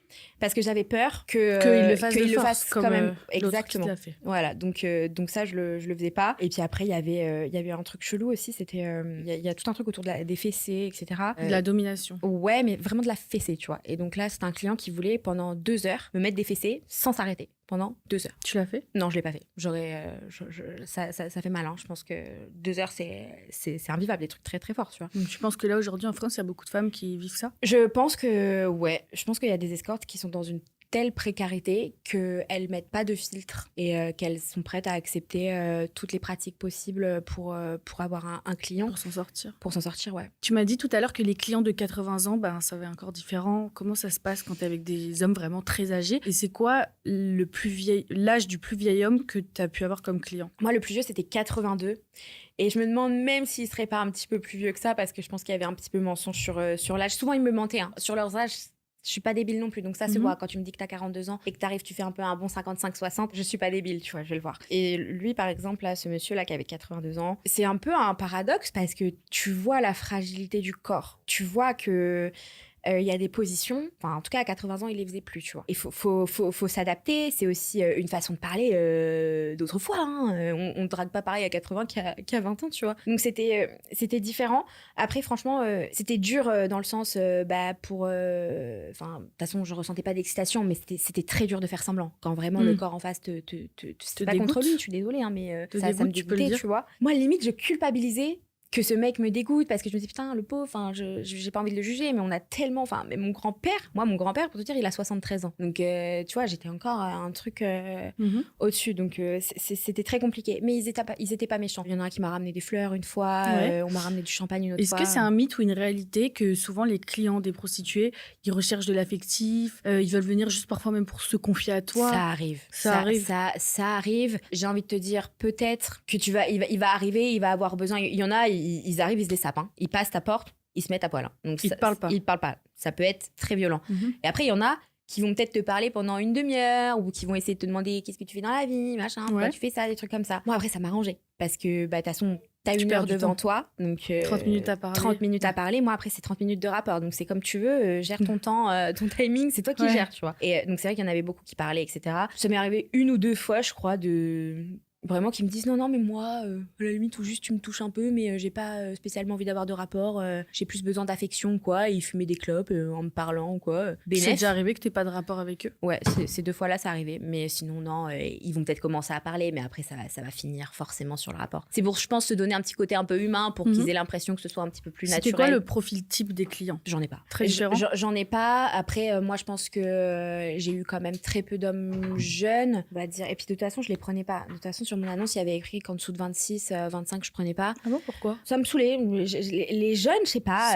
Speaker 1: Parce que j'avais peur qu'il
Speaker 2: le fasse
Speaker 1: quand même.
Speaker 2: Exactement.
Speaker 1: Voilà, donc ça, je le faisais pas. Et puis après, il y avait un truc chelou aussi. C'était... Il y a tout un truc autour des fessées, etc.
Speaker 2: De la domination.
Speaker 1: Ouais, mais vraiment de la fessée, tu vois. Et donc là, c'était un client qui voulait, pendant 2 heures, me mettre des fessées sans s'arrêter. Pendant 2 heures.
Speaker 2: Tu l'as fait?
Speaker 1: Non, je l'ai pas fait. Ça fait mal, hein. Je pense que 2 heures, c'est invivable, des trucs très très forts, tu vois.
Speaker 2: Donc, tu penses que là, aujourd'hui, en France, il y a beaucoup de femmes qui vivent ça?
Speaker 1: Je pense que, je pense qu'il y a des escortes qui sont dans une telle précarité qu'elles mettent pas de filtre et qu'elles sont prêtes à accepter toutes les pratiques possibles pour avoir un client.
Speaker 2: Pour s'en sortir.
Speaker 1: Pour s'en sortir, ouais.
Speaker 2: Tu m'as dit tout à l'heure que les clients de 80 ans, ça va encore différent. Comment ça se passe quand tu es avec des hommes vraiment très âgés? Et c'est quoi l'âge du plus vieil homme que tu as pu avoir comme client?
Speaker 1: Moi, le plus vieux, c'était 82. Et je me demande même s'il serait pas un petit peu plus vieux que ça, parce que je pense qu'il y avait un petit peu mensonge sur l'âge. Souvent, ils me mentaient. Hein. Sur leurs âges, je suis pas débile non plus. Donc ça se voit. Quand tu me dis que tu as 42 ans et que tu arrives, tu fais un peu un bon 55-60, je suis pas débile, tu vois, je vais le voir. Et lui, par exemple, là, ce monsieur-là qui avait 82 ans, c'est un peu un paradoxe parce que tu vois la fragilité du corps. Tu vois que... il y a des positions, enfin en tout cas à 80 ans il les faisait plus, tu vois. Il faut s'adapter, c'est aussi une façon de parler d'autrefois, hein. On drague pas pareil à 80 qu'à 20 ans, tu vois. Donc c'était différent. Après franchement c'était dur dans le sens pour de toute façon je ressentais pas d'excitation, mais c'était très dur de faire semblant quand vraiment le corps en face te c'est pas
Speaker 2: dégoûte.
Speaker 1: contre lui, je suis désolée hein, mais ça me
Speaker 2: tu peux le
Speaker 1: dégoûtait,
Speaker 2: dire.
Speaker 1: tu vois. Moi limite je culpabilisais que ce mec me dégoûte parce que je me dis putain le pauvre, enfin j'ai pas envie de le juger, mais on a tellement, enfin mais mon grand-père pour te dire il a 73 ans, donc tu vois j'étais encore un truc au-dessus, donc c'était très compliqué, mais ils étaient pas méchants. Il y en a un qui m'a ramené des fleurs une fois, on m'a ramené du champagne une autre fois.
Speaker 2: Est-ce que c'est un mythe ou une réalité que souvent les clients des prostituées ils recherchent de l'affectif, ils veulent venir juste parfois même pour se confier à toi?
Speaker 1: Ça arrive. J'ai envie de te dire peut-être que il va arriver, il va avoir besoin. Il y en a, ils arrivent, ils se dessapent. Hein. Ils passent ta porte, ils se mettent à poil. Hein. Donc
Speaker 2: ils te parlent pas.
Speaker 1: Ils te parlent pas. Ça peut être très violent. Et après, il y en a qui vont peut-être te parler pendant une demi-heure ou qui vont essayer de te demander qu'est-ce que tu fais dans la vie, machin, pourquoi tu fais ça, des trucs comme ça. Moi, après, ça m'a arrangé parce que de toute façon, t'as une heure devant toi, donc
Speaker 2: 30 minutes à parler.
Speaker 1: 30 minutes à parler. Moi, après, c'est 30 minutes de rapport, donc c'est comme tu veux, gère ton temps, ton timing, c'est toi qui gères, tu vois. Et donc, c'est vrai qu'il y en avait beaucoup qui parlaient, etc. Ça m'est arrivé une ou deux fois, je crois, vraiment qui me disent non mais moi à la limite ou juste tu me touches un peu, mais j'ai pas spécialement envie d'avoir de rapport, j'ai plus besoin d'affection quoi, et ils fumaient des clopes en me parlant quoi.
Speaker 2: C'est déjà arrivé que t'aies pas de rapport avec eux?
Speaker 1: Ouais, ces deux fois là ça arrivait, mais sinon non, ils vont peut-être commencer à parler, mais après ça va finir forcément sur le rapport. C'est pour je pense se donner un petit côté un peu humain pour qu'ils aient l'impression que ce soit un petit peu plus naturel.
Speaker 2: C'était quoi le profil type des clients?
Speaker 1: J'en ai pas.
Speaker 2: Très différent.
Speaker 1: J'en ai pas. Après moi je pense que j'ai eu quand même très peu d'hommes jeunes, on va dire, et puis de toute façon je les prenais pas. De toute façon sur mon annonce il y avait écrit qu'en dessous de 26, 25, je prenais pas.
Speaker 2: Ah bon, pourquoi?
Speaker 1: Ça me saoulait. Les jeunes, je sais pas.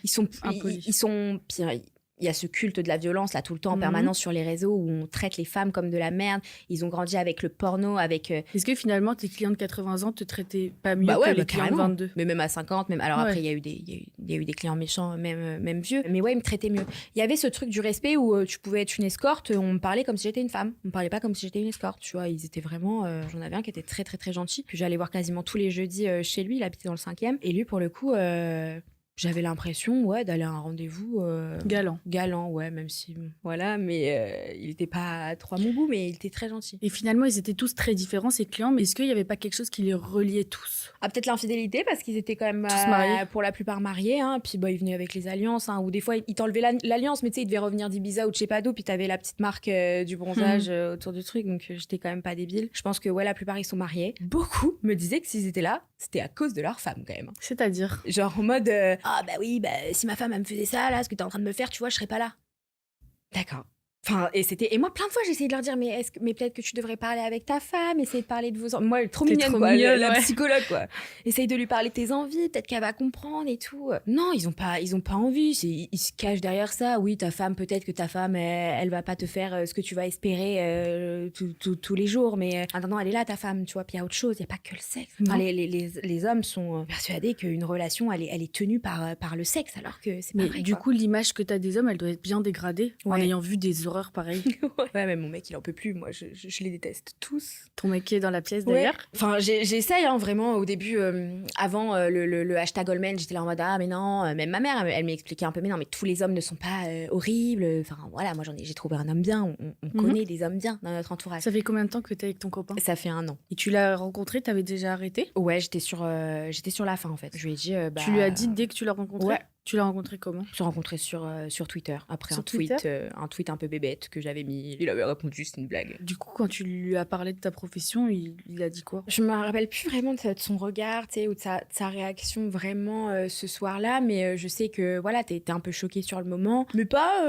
Speaker 2: Ils sont plus
Speaker 1: impolis. Ils sont pires. Il y a ce culte de la violence là tout le temps en permanence sur les réseaux où on traite les femmes comme de la merde. Ils ont grandi avec le porno, avec.
Speaker 2: Est-ce que finalement tes clients de 80 ans te traitaient pas mieux que les clients de 22?
Speaker 1: Mais même à 50, même. Alors après il y a eu des clients méchants, même vieux. Mais ouais, ils me traitaient mieux. Il y avait ce truc du respect où tu pouvais être une escorte, on me parlait comme si j'étais une femme. On me parlait pas comme si j'étais une escorte. Tu vois, ils étaient vraiment. J'en avais un qui était très très très gentil que j'allais voir quasiment tous les jeudis chez lui. Il habitait dans le 5e et lui pour le coup. J'avais l'impression, d'aller à un rendez-vous... Galant, ouais, même si... Voilà, mais il était pas à trois mon goût, mais il était très gentil.
Speaker 2: Et finalement, ils étaient tous très différents, ces clients, mais est-ce qu'il y avait pas quelque chose qui les reliait tous?
Speaker 1: Ah, peut-être l'infidélité, parce qu'ils étaient quand même
Speaker 2: tous mariés.
Speaker 1: Pour la plupart mariés, hein, puis ils venaient avec les alliances, hein, ou des fois, ils t'enlevaient l'alliance, mais tu sais, ils devaient revenir d'Ibiza ou de je sais pas d'où, puis t'avais la petite marque du bronzage autour du truc, donc j'étais quand même pas débile. Je pense que, la plupart, ils sont mariés. Beaucoup me disaient que s'ils étaient là, c'était à cause de leur femme, quand même.
Speaker 2: C'est-à-dire?
Speaker 1: Genre en mode ah bah oui, si ma femme elle me faisait ça là, ce que t'es en train de me faire, tu vois, je serais pas là. D'accord. Enfin, et moi plein de fois j'ai essayé de leur dire mais peut-être que tu devrais parler avec ta femme, essayer de parler de vos moi trop mignonne quoi, la psychologue quoi. Essaye de lui parler de tes envies, peut-être qu'elle va comprendre et tout. Non, ils ont pas envie, ils se cachent derrière ça. Oui, ta femme, peut-être que ta femme elle va pas te faire ce que tu vas espérer tous les jours, mais non, elle est là ta femme, tu vois, puis il y a autre chose, il y a pas que le sexe. Enfin, les hommes sont persuadés qu'une relation elle est tenue par le sexe alors que c'est pas vrai.
Speaker 2: Du coup, l'image que t'as des hommes, elle doit être bien dégradée en ayant vu des horreur pareil.
Speaker 1: Ouais, mais mon mec il en peut plus, moi je les déteste tous.
Speaker 2: Ton mec est dans la pièce d'ailleurs?
Speaker 1: Enfin j'essaye vraiment au début, avant le hashtag Allmen, j'étais là en mode ah mais non, même ma mère elle m'expliquait un peu mais non mais tous les hommes ne sont pas horribles, enfin voilà, moi j'ai trouvé un homme bien, on connaît des hommes bien dans notre entourage.
Speaker 2: Ça fait combien de temps que t'es avec ton copain?
Speaker 1: Ça fait 1 an. Et
Speaker 2: tu l'as rencontré, t'avais déjà arrêté?
Speaker 1: Ouais, j'étais sur la fin en fait. Je lui ai dit
Speaker 2: tu lui as dit dès que tu l'as rencontré?
Speaker 1: Ouais.
Speaker 2: Tu l'as rencontré comment?
Speaker 1: Je l'ai rencontré sur Twitter, après
Speaker 2: sur
Speaker 1: un tweet un peu bébête que j'avais mis. Il avait répondu, c'est une blague.
Speaker 2: Du coup, quand tu lui as parlé de ta profession, il a dit quoi?
Speaker 1: Je me rappelle plus vraiment de son regard, tu sais, ou de sa réaction vraiment ce soir-là, mais je sais que voilà, t'es un peu choquée sur le moment, mais pas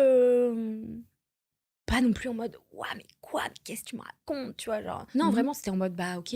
Speaker 1: pas non plus en mode ouah mais quoi, mais qu'est-ce que tu me racontes, tu vois, genre non, vraiment c'était en mode bah ok,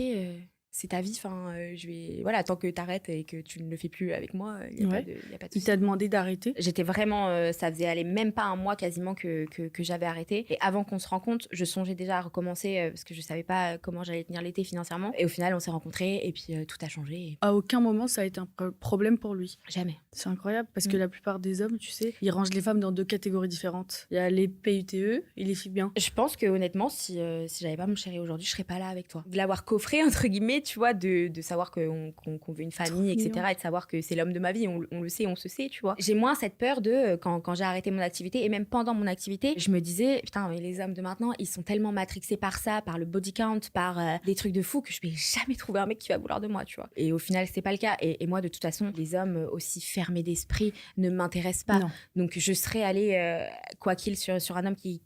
Speaker 1: c'est ta vie, enfin je vais voilà, tant que t'arrêtes et que tu ne le fais plus avec moi, il y a
Speaker 2: Ouais.
Speaker 1: pas de y a pas de
Speaker 2: Il
Speaker 1: souci.
Speaker 2: t'a demandé d'arrêter?
Speaker 1: J'étais vraiment, ça faisait aller même pas un mois quasiment que j'avais arrêté. Et avant qu'on se rencontre, je songeais déjà à recommencer parce que je savais pas comment j'allais tenir l'été financièrement. Et au final, on s'est rencontrés et puis tout a changé. Et
Speaker 2: À aucun moment, ça a été un problème pour lui.
Speaker 1: jamais.
Speaker 2: C'est incroyable parce que la plupart des hommes, tu sais, ils rangent les femmes dans 2 catégories différentes. Il y a les PUTE et les filles bien.
Speaker 1: Je pense que honnêtement, si j'avais pas mon chéri aujourd'hui, je serais pas là avec toi. De l'avoir coffré entre guillemets, tu vois, de savoir qu'on veut une famille,
Speaker 2: Trop
Speaker 1: etc.
Speaker 2: mignon.
Speaker 1: Et de savoir que c'est l'homme de ma vie, on le sait, on se sait, tu vois. J'ai moins cette peur de quand j'ai arrêté mon activité et même pendant mon activité, je me disais putain, mais les hommes de maintenant, ils sont tellement matrixés par ça, par le body count, par des trucs de fou que je vais jamais trouver un mec qui va vouloir de moi, tu vois. Et au final, c'est pas le cas. Et moi, de toute façon, les hommes aussi fermés d'esprit ne m'intéressent pas.
Speaker 2: Non.
Speaker 1: Donc je serais allée quoi qu'il sur un homme qui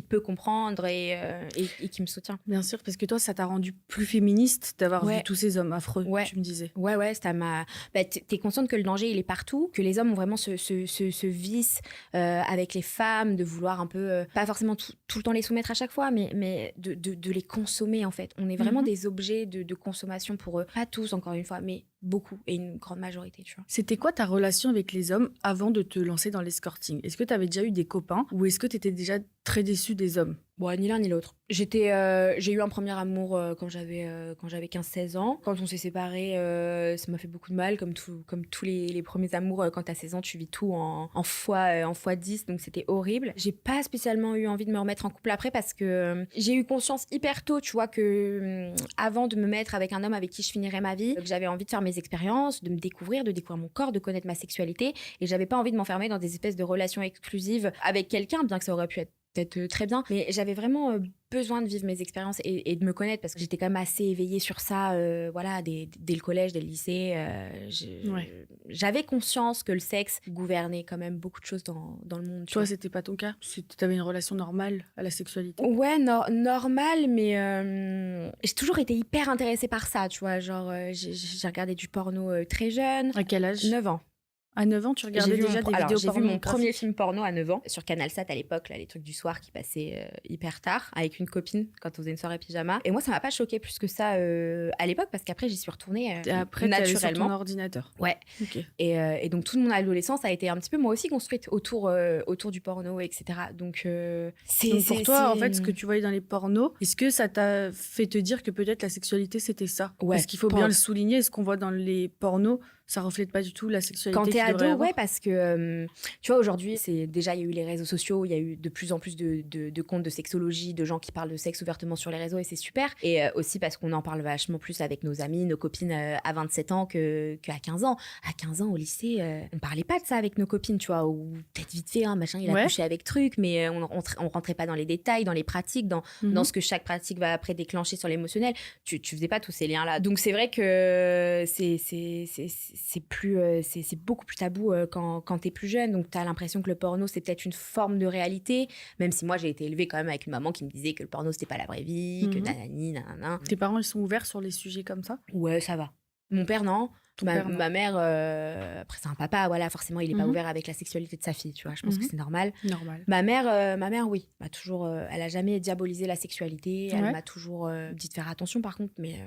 Speaker 1: peut comprendre et qui me soutient.
Speaker 2: Bien sûr, parce que toi, ça t'a rendu plus féministe d'avoir
Speaker 1: Ouais.
Speaker 2: vu tous ces hommes affreux,
Speaker 1: Ouais.
Speaker 2: tu me disais.
Speaker 1: Ouais, ça m'a... Bah, t'es consciente que le danger, il est partout, que les hommes ont vraiment ce vice avec les femmes, de vouloir un peu, pas forcément tout le temps les soumettre à chaque fois, mais de les consommer, en fait. On est vraiment des objets de consommation pour eux. Pas tous, encore une fois, mais beaucoup, et une grande majorité, tu vois.
Speaker 2: C'était quoi ta relation avec les hommes avant de te lancer dans l'escorting? Est-ce que tu avais déjà eu des copains ou est-ce que tu étais déjà très déçue des hommes?
Speaker 1: Bon, ni l'un ni l'autre. J'ai eu un premier amour quand j'avais 15-16 ans. Quand on s'est séparés, ça m'a fait beaucoup de mal, comme tous les premiers amours. Quand t'as 16 ans, tu vis tout en fois 10, donc c'était horrible. J'ai pas spécialement eu envie de me remettre en couple après parce que j'ai eu conscience hyper tôt, tu vois, que avant de me mettre avec un homme avec qui je finirais ma vie, que j'avais envie de faire mes expériences, de me découvrir, de découvrir mon corps, de connaître ma sexualité, et j'avais pas envie de m'enfermer dans des espèces de relations exclusives avec quelqu'un, bien que ça aurait pu être peut-être très bien, mais j'avais vraiment besoin de vivre mes expériences et de me connaître parce que j'étais quand même assez éveillée sur ça, voilà, dès le collège, dès le lycée. J'avais conscience que le sexe gouvernait quand même beaucoup de choses dans le monde.
Speaker 2: Toi, c'était pas ton cas? T'avais une relation normale à la sexualité?
Speaker 1: Ouais, normal, mais j'ai toujours été hyper intéressée par ça, tu vois. Genre, j'ai regardé du porno très jeune.
Speaker 2: À quel âge?
Speaker 1: 9 ans.
Speaker 2: À 9 ans, tu regardais déjà des vidéos
Speaker 1: J'ai vu
Speaker 2: porno?
Speaker 1: mon premier film porno à 9 ans sur CanalSat à l'époque, là, les trucs du soir qui passaient hyper tard avec une copine quand on faisait une soirée pyjama. Et moi, ça m'a pas choqué plus que ça à l'époque parce qu'après, j'y suis retournée
Speaker 2: Et après, t'es allée sur
Speaker 1: naturellement.
Speaker 2: ton ordinateur?
Speaker 1: Ouais.
Speaker 2: Ok.
Speaker 1: Et donc, toute mon adolescence a été un petit peu, moi aussi, construite autour du porno, etc. Donc,
Speaker 2: Donc pour toi, en fait, ce que tu voyais dans les pornos, est-ce que ça t'a fait te dire que peut-être la sexualité, c'était ça?
Speaker 1: Ouais.
Speaker 2: Parce qu'il faut bien le souligner, ce qu'on voit dans les pornos, ça reflète pas du tout la sexualité.
Speaker 1: Quand t'es
Speaker 2: qu'il devrait
Speaker 1: ado,
Speaker 2: avoir.
Speaker 1: ouais, parce que tu vois, aujourd'hui, il y a eu les réseaux sociaux, il y a eu de plus en plus de comptes de sexologie, de gens qui parlent de sexe ouvertement sur les réseaux, et c'est super. Et aussi parce qu'on en parle vachement plus avec nos amis, nos copines à 27 ans qu'à 15 ans. À 15 ans, au lycée, on parlait pas de ça avec nos copines, tu vois, ou peut-être vite fait, hein, machin, il a couché avec truc, mais on rentrait pas dans les détails, dans les pratiques, dans ce que chaque pratique va après déclencher sur l'émotionnel. Tu faisais pas tous ces liens-là. Donc c'est vrai que c'est beaucoup plus tabou quand t'es plus jeune, donc t'as l'impression que le porno c'est peut-être une forme de réalité, même si moi j'ai été élevée quand même avec une maman qui me disait que le porno c'était pas la vraie vie, que nanani nanana.
Speaker 2: Tes parents ils sont ouverts sur les sujets comme ça?
Speaker 1: Ouais, ça va. Mon père non. Ma mère, après c'est un papa, voilà, forcément il est pas ouvert avec la sexualité de sa fille, tu vois, je pense que c'est normal. Ma mère oui, m'a toujours, elle a jamais diabolisé la sexualité, elle m'a toujours dit de faire attention par contre, mais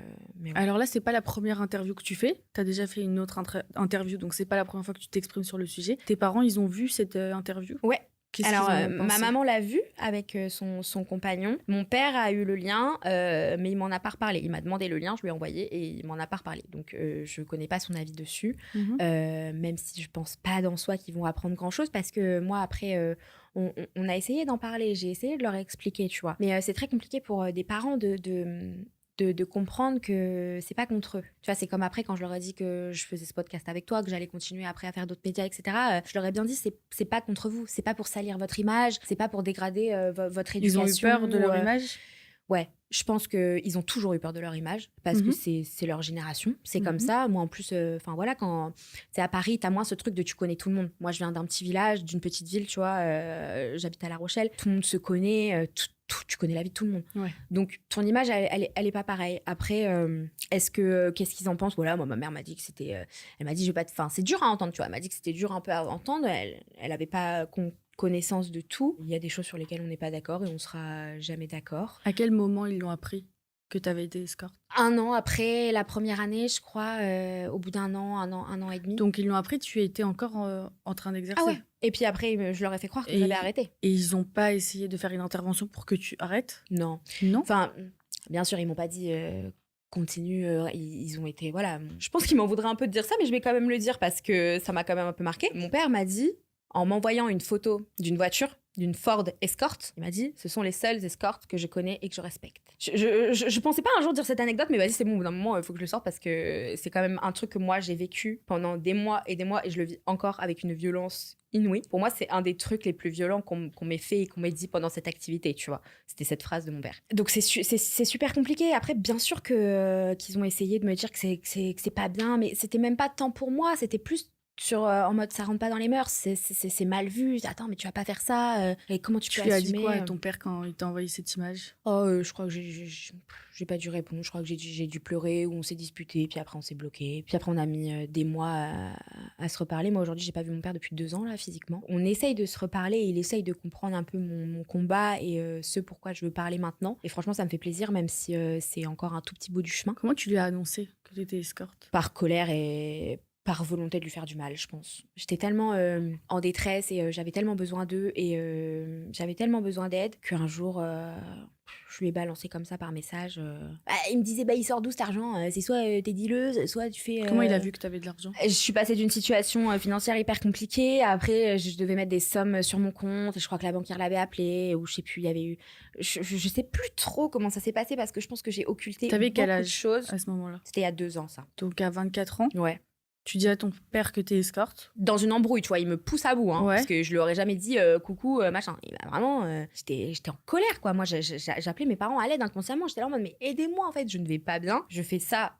Speaker 1: ouais.
Speaker 2: Alors là, c'est pas la première interview que tu fais, t'as déjà fait une autre interview, donc c'est pas la première fois que tu t'exprimes sur le sujet. Tes parents, ils ont vu cette interview?
Speaker 1: Ouais. Alors,
Speaker 2: ma
Speaker 1: maman l'a vu avec son compagnon. Mon père a eu le lien, mais il m'en a pas reparlé. Il m'a demandé le lien, je lui ai envoyé et il m'en a pas reparlé. Donc, je connais pas son avis dessus, même si je pense pas d'en soi qu'ils vont apprendre grand-chose parce que moi, après, on a essayé d'en parler. J'ai essayé de leur expliquer, tu vois. Mais c'est très compliqué pour des parents de comprendre que c'est pas contre eux. Tu vois, c'est comme après quand je leur ai dit que je faisais ce podcast avec toi, que j'allais continuer après à faire d'autres médias, etc. Je leur ai bien dit, c'est pas contre vous, c'est pas pour salir votre image, c'est pas pour dégrader votre éducation.
Speaker 2: Ils ont eu peur de leur image?
Speaker 1: Ouais, je pense qu'ils ont toujours eu peur de leur image parce que c'est leur génération, c'est comme ça. Moi en plus, enfin voilà, quand c'est à Paris, t'as moins ce truc de tu connais tout le monde. Moi je viens d'un petit village, d'une petite ville, tu vois, j'habite à La Rochelle, tout le monde se connaît, tu connais la vie de tout le monde. Ouais. Donc, ton image, elle est pas pareille. Après, qu'est-ce qu'ils en pensent? Voilà, moi, ma mère m'a dit que c'était... elle m'a dit, je vais pas... Enfin, c'est dur à entendre, tu vois. Elle m'a dit que c'était dur un peu à entendre. Elle avait pas connaissance de tout. Il y a des choses sur lesquelles on n'est pas d'accord et on sera jamais d'accord.
Speaker 2: À quel moment ils l'ont appris que tu avais été escorte?
Speaker 1: 1 an après la première année, je crois, au bout d'un an, un an et demi.
Speaker 2: Donc, ils l'ont appris, tu étais encore en train d'exercer.
Speaker 1: Ah ouais. Et puis après, je leur ai fait croire que j'avais arrêté.
Speaker 2: Et ils n'ont pas essayé de faire une intervention pour que tu arrêtes?
Speaker 1: Non.
Speaker 2: Non.
Speaker 1: Enfin, bien sûr, ils m'ont pas dit continue. Ils ont été, voilà. Je pense qu'ils m'en voudraient un peu de dire ça, mais je vais quand même le dire parce que ça m'a quand même un peu marqué. Mon père m'a dit, en m'envoyant une photo d'une voiture, d'une Ford Escort, il m'a dit, ce sont les seules escortes que je connais et que je respecte. Je pensais pas un jour dire cette anecdote, mais vas-y, c'est bon, au bout d'un moment, il faut que je le sorte parce que c'est quand même un truc que moi, j'ai vécu pendant des mois et je le vis encore avec une violence inouïe. Pour moi, c'est un des trucs les plus violents qu'on m'ait fait et qu'on m'ait dit pendant cette activité, tu vois. C'était cette phrase de mon père. Donc, c'est super compliqué. Après, bien sûr qu'ils ont essayé de me dire que c'est pas bien, mais c'était même pas tant pour moi, c'était plus en mode ça rentre pas dans les mœurs, c'est mal vu. Attends, mais tu vas pas faire ça. Et comment tu peux assumer?
Speaker 2: Tu lui as dit quoi à ton père quand il t'a envoyé cette image?
Speaker 1: Je crois que j'ai pas dû répondre. Je crois que j'ai dû pleurer ou on s'est disputé. Puis après on s'est bloqué. Puis après on a mis des mois à se reparler. Moi aujourd'hui j'ai pas vu mon père depuis 2 ans là physiquement. On essaye de se reparler. Il essaye de comprendre un peu mon combat et ce pourquoi je veux parler maintenant. Et franchement ça me fait plaisir même si c'est encore un tout petit bout du chemin.
Speaker 2: Comment tu lui as annoncé que tu étais escorte?
Speaker 1: Par colère et par volonté de lui faire du mal, je pense. J'étais tellement en détresse et j'avais tellement besoin d'eux et j'avais tellement besoin d'aide qu'un jour, je lui ai balancé comme ça par message. Il me disait, il sort d'où cet argent? C'est soit t'es dealeuse, soit tu fais...
Speaker 2: Comment il a vu que t'avais de l'argent?
Speaker 1: Je suis passée d'une situation financière hyper compliquée. Après, je devais mettre des sommes sur mon compte. Je crois que la banquière l'avait appelé ou je sais plus, il y avait eu... Je sais plus trop comment ça s'est passé parce que je pense que j'ai occulté
Speaker 2: T'avais quel
Speaker 1: beaucoup de
Speaker 2: âge
Speaker 1: choses.
Speaker 2: à ce moment-là?
Speaker 1: C'était il y a 2 ans, ça.
Speaker 2: Donc à 24 ans?
Speaker 1: Ouais.
Speaker 2: Tu dis à ton père que t'es escorte?
Speaker 1: Dans une embrouille, tu vois, il me pousse à bout, hein,
Speaker 2: Ouais.
Speaker 1: parce que je lui aurais jamais dit coucou, machin. Et vraiment, j'étais en colère, quoi. Moi, j'appelais mes parents à l'aide inconsciemment. J'étais là en mode, mais aidez-moi, en fait, je ne vais pas bien. Je fais ça,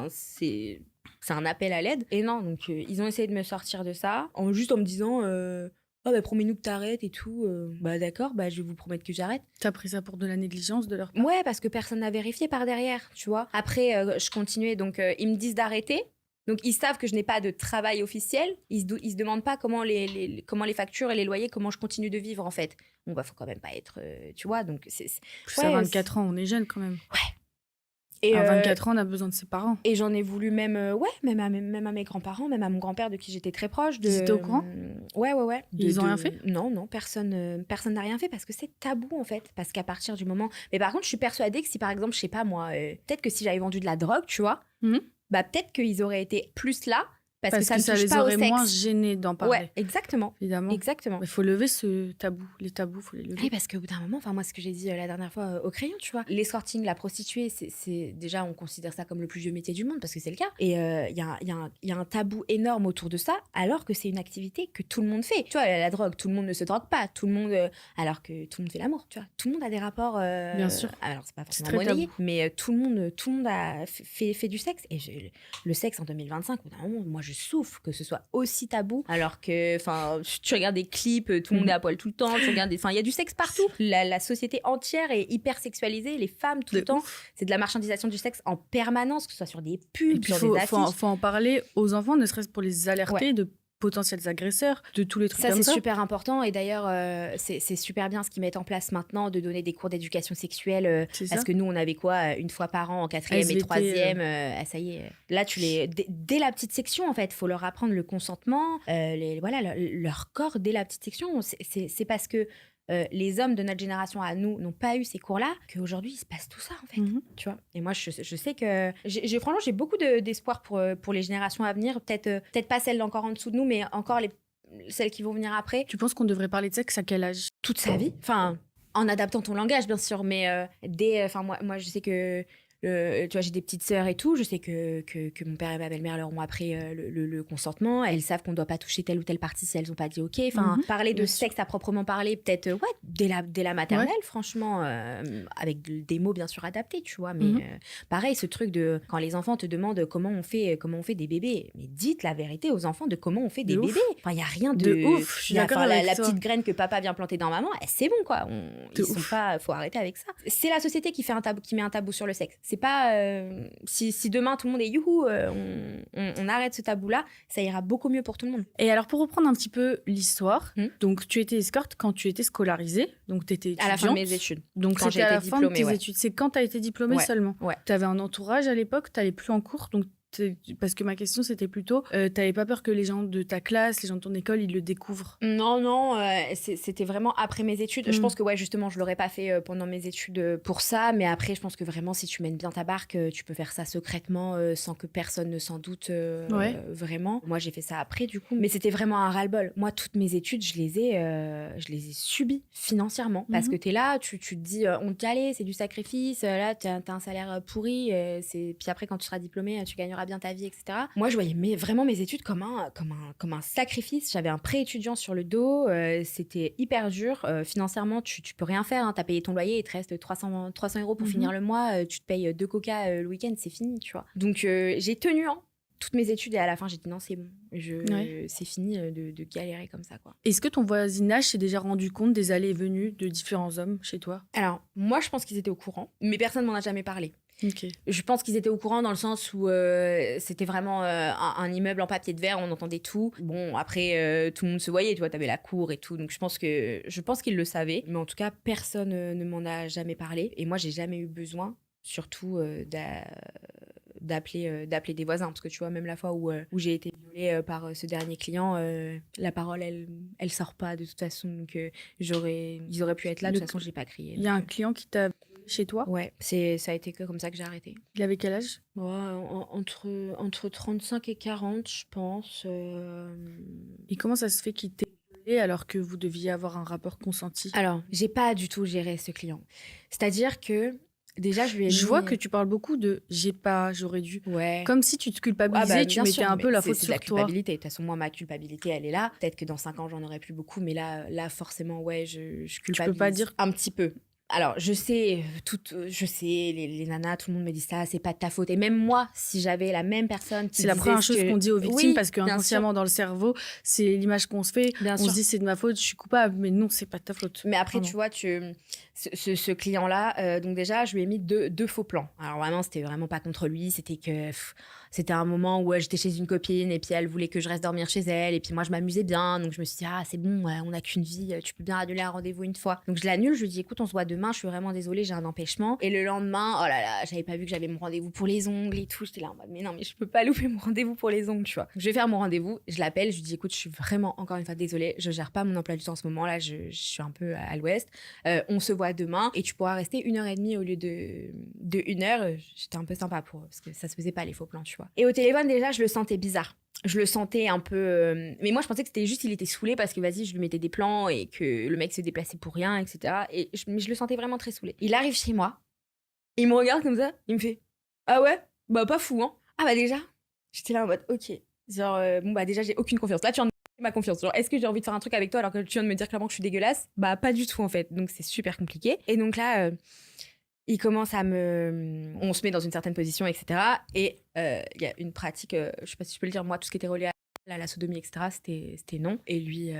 Speaker 1: c'est un appel à l'aide. Et non, donc ils ont essayé de me sortir de ça, juste en me disant, promets-nous que t'arrêtes et tout. D'accord, je vais vous promettre que j'arrête.
Speaker 2: T'as pris ça pour de la négligence de leur part?
Speaker 1: Ouais, parce que personne n'a vérifié par derrière, tu vois. Après, je continuais, donc ils me disent d'arrêter. Donc, ils savent que je n'ai pas de travail officiel. Ils se demandent pas comment les factures et les loyers, comment je continue de vivre, en fait. Bon, faut quand même pas être... tu vois, donc...
Speaker 2: Plus à 24 ans, on est jeune, quand même.
Speaker 1: Ouais. Et
Speaker 2: à 24 ans, on a besoin de ses parents.
Speaker 1: Et j'en ai voulu même à mes grands-parents, même à mon grand-père de qui j'étais très proche.
Speaker 2: Ils étaient au courant?
Speaker 1: Ouais.
Speaker 2: Ils ont rien fait?
Speaker 1: Non, personne n'a rien fait parce que c'est tabou, en fait. Parce qu'à partir du moment... Mais par contre, je suis persuadée que si, par exemple, je sais pas moi, peut-être que si j'avais vendu de la drogue, tu vois... peut-être qu'ils auraient été plus là parce que ça ne touche
Speaker 2: les
Speaker 1: pas au
Speaker 2: aurait
Speaker 1: sexe.
Speaker 2: moins gênés d'en parler.
Speaker 1: Ouais, exactement.
Speaker 2: Évidemment.
Speaker 1: Exactement.
Speaker 2: Il faut lever ce tabou. Les tabous, il faut les lever.
Speaker 1: Oui, parce qu'au bout d'un moment, moi, ce que j'ai dit la dernière fois au crayon, tu vois, l'escorting, la prostituée, c'est déjà, on considère ça comme le plus vieux métier du monde parce que c'est le cas. Et il y a un tabou énorme autour de ça, alors que c'est une activité que tout le monde fait. Tu vois, la drogue, tout le monde ne se drogue pas. Tout le monde, alors que tout le monde fait l'amour, tu vois. Tout le monde a des rapports.
Speaker 2: Bien sûr.
Speaker 1: Alors, c'est pas forcément monnayé, mais tout le monde a fait du sexe. Et le sexe en 2025, au bout d'un moment, moi, je souffre que ce soit aussi tabou, alors que, tu regardes des clips, tout le monde est à poil tout le temps, il y a du sexe partout. La société entière est hyper sexualisée, les femmes tout le temps. C'est de la marchandisation du sexe en permanence, que ce soit sur des pubs, sur des affiches.
Speaker 2: Faut en parler aux enfants, ne serait-ce pour les alerter de potentiels agresseurs, de tous les trucs comme ça.
Speaker 1: Ça, c'est super important. Et d'ailleurs, c'est super bien ce qu'ils mettent en place maintenant, de donner des cours d'éducation sexuelle. Parce que nous, on avait une fois par an en 4e et 3e. Ça y est. Là, dès la petite section, en fait, il faut leur apprendre le consentement, leur corps dès la petite section. C'est parce que les hommes de notre génération à nous n'ont pas eu ces cours-là qu'aujourd'hui, il se passe tout ça, en fait. Tu vois. Et moi, je sais que... franchement, j'ai beaucoup d'espoir pour les générations à venir. Peut-être pas celles encore en dessous de nous, mais encore celles qui vont venir après.
Speaker 2: Tu penses qu'on devrait parler de sexe à quel âge?
Speaker 1: Toute sa vie. En adaptant ton langage, bien sûr. Mais moi, je sais que... tu vois, j'ai des petites sœurs et tout. Je sais que mon père et ma belle-mère leur ont appris le consentement. Elles savent qu'on ne doit pas toucher telle ou telle partie si elles n'ont pas dit OK. Parler de sexe à proprement parler, peut-être dès la maternelle, franchement, avec des mots bien sûr adaptés, tu vois. Mais pareil, ce truc de quand les enfants te demandent comment on fait des bébés, mais dites la vérité aux enfants de comment on fait des bébés. Il n'y a rien de
Speaker 2: ouf. Je suis d'accord avec
Speaker 1: la
Speaker 2: toi.
Speaker 1: petite graine que papa vient planter dans maman, c'est bon, quoi. Faut arrêter avec ça. C'est la société qui met un tabou sur le sexe. C'est pas si demain tout le monde est youhou, on arrête ce tabou-là, ça ira beaucoup mieux pour tout le monde.
Speaker 2: Et alors, pour reprendre un petit peu l'histoire, donc tu étais escorte quand tu étais scolarisée, donc tu étais étudiante.
Speaker 1: À la fin de mes études.
Speaker 2: Donc
Speaker 1: quand
Speaker 2: c'était à la fin de tes
Speaker 1: études.
Speaker 2: C'est quand tu as été diplômée seulement.
Speaker 1: Ouais.
Speaker 2: Tu avais un entourage à l'époque, tu n'allais plus en cours, donc parce que ma question c'était plutôt, t'avais pas peur que les gens de ta classe, les gens de ton école, ils le découvrent?
Speaker 1: Non, c'était vraiment après mes études. Je pense que justement, je l'aurais pas fait pendant mes études pour ça, mais après, je pense que vraiment, si tu mènes bien ta barque, tu peux faire ça secrètement sans que personne ne s'en doute vraiment. Moi, j'ai fait ça après du coup, mais c'était vraiment un ras-le-bol. Moi, toutes mes études, je les ai subies financièrement parce que t'es là, tu te dis, on te dit allez, c'est du sacrifice, là, t'as un salaire pourri, puis après, quand tu seras diplômé, tu gagneras bien ta vie, etc. Moi, je voyais vraiment mes études comme un sacrifice. J'avais un prêt étudiant sur le dos. C'était hyper dur. Financièrement, tu peux rien faire. Hein. Tu as payé ton loyer, il te reste 300 € pour finir le mois. Tu te payes 2 coca le week-end, c'est fini, tu vois. Donc, j'ai tenu toutes mes études et à la fin, j'ai dit non, c'est bon. C'est fini de galérer comme ça, quoi.
Speaker 2: Est-ce que ton voisinage s'est déjà rendu compte des allées et venues de différents hommes chez toi?
Speaker 1: Alors, moi, je pense qu'ils étaient au courant, mais personne m'en a jamais parlé.
Speaker 2: Okay.
Speaker 1: Je pense qu'ils étaient au courant dans le sens où c'était vraiment un immeuble en papier de verre, on entendait tout. Bon, après, tout le monde se voyait, tu vois, t'avais la cour et tout. Donc, je pense qu'ils le savaient. Mais en tout cas, personne ne m'en a jamais parlé. Et moi, j'ai jamais eu besoin, surtout, d'appeler des voisins. Parce que tu vois, même la fois où j'ai été violée par ce dernier client, la parole, elle sort pas de toute façon. Donc, ils auraient pu être là. De toute façon, j'ai pas crié.
Speaker 2: Il y a un client qui t'a chez toi?
Speaker 1: Ouais, ça a été que comme ça que j'ai arrêté.
Speaker 2: Il avait quel âge?
Speaker 1: Entre 35 et 40, je pense.
Speaker 2: Et comment ça se fait qu'il t'ait violée alors que vous deviez avoir un rapport consenti?
Speaker 1: Alors, j'ai pas du tout géré ce client. C'est-à-dire que déjà, je
Speaker 2: vois que tu parles beaucoup de j'aurais dû.
Speaker 1: Ouais.
Speaker 2: Comme si tu te culpabilisais, tu mettais un peu la faute sur toi.
Speaker 1: C'est la culpabilité. De toute façon, moi, ma culpabilité, elle est là. Peut-être que dans 5 ans, j'en aurai plus beaucoup, mais là forcément, je culpabilise.
Speaker 2: Tu peux pas dire
Speaker 1: un petit peu. Alors, je sais, les nanas, tout le monde me dit ça, c'est pas de ta faute. Et même moi, si j'avais la même personne qui
Speaker 2: c'est la première chose qu'on dit aux victimes, parce qu'inconsciemment dans le cerveau, c'est l'image qu'on se fait. On se dit c'est de ma faute, je suis coupable, mais non, c'est pas de ta faute.
Speaker 1: Mais après, tu vois, ce client-là, donc déjà, je lui ai mis deux faux plans. Alors vraiment, c'était vraiment pas contre lui, c'était que c'était un moment où j'étais chez une copine et puis elle voulait que je reste dormir chez elle et puis moi je m'amusais bien, donc je me suis dit c'est bon, on n'a qu'une vie, tu peux bien annuler un rendez-vous une fois. Donc je l'annule, je lui dis écoute, on se voit demain, je suis vraiment désolée, j'ai un empêchement. Et le lendemain, oh là là, j'avais pas vu que j'avais mon rendez-vous pour les ongles et tout, j'étais là en mode mais non, mais je peux pas louper mon rendez-vous pour les ongles, tu vois. Donc, je vais faire mon rendez-vous, je l'appelle, je lui dis écoute, je suis vraiment encore une fois désolée, je gère pas mon emploi du temps en ce moment là, je suis un peu à l'ouest, on se voit demain et tu pourras rester 1h30 au lieu de 1h. J'étais un peu sympa parce que ça se faisait pas les faux plans, tu vois. Et au téléphone déjà, je le sentais bizarre. Je le sentais un peu... Mais moi, je pensais que c'était juste il était saoulé parce que, vas-y, je lui mettais des plans et que le mec se déplaçait pour rien, etc. Mais je le sentais vraiment très saoulé. Il arrive chez moi, il me regarde comme ça, il me fait « Ah ouais? Bah pas fou, hein ?» Ah bah déjà, j'étais là en mode « Ok. » Genre, bon bah déjà, j'ai aucune confiance. Là, tu viens de me ma confiance. Genre, est-ce que j'ai envie de faire un truc avec toi alors que tu viens de me dire clairement que je suis dégueulasse? Bah pas du tout, en fait. Donc, c'est super compliqué. Et donc là... il commence on se met dans une certaine position, etc. Et il y a une pratique, je sais pas si je peux le dire, moi, tout ce qui était relié à la sodomie, etc., c'était non. Et lui,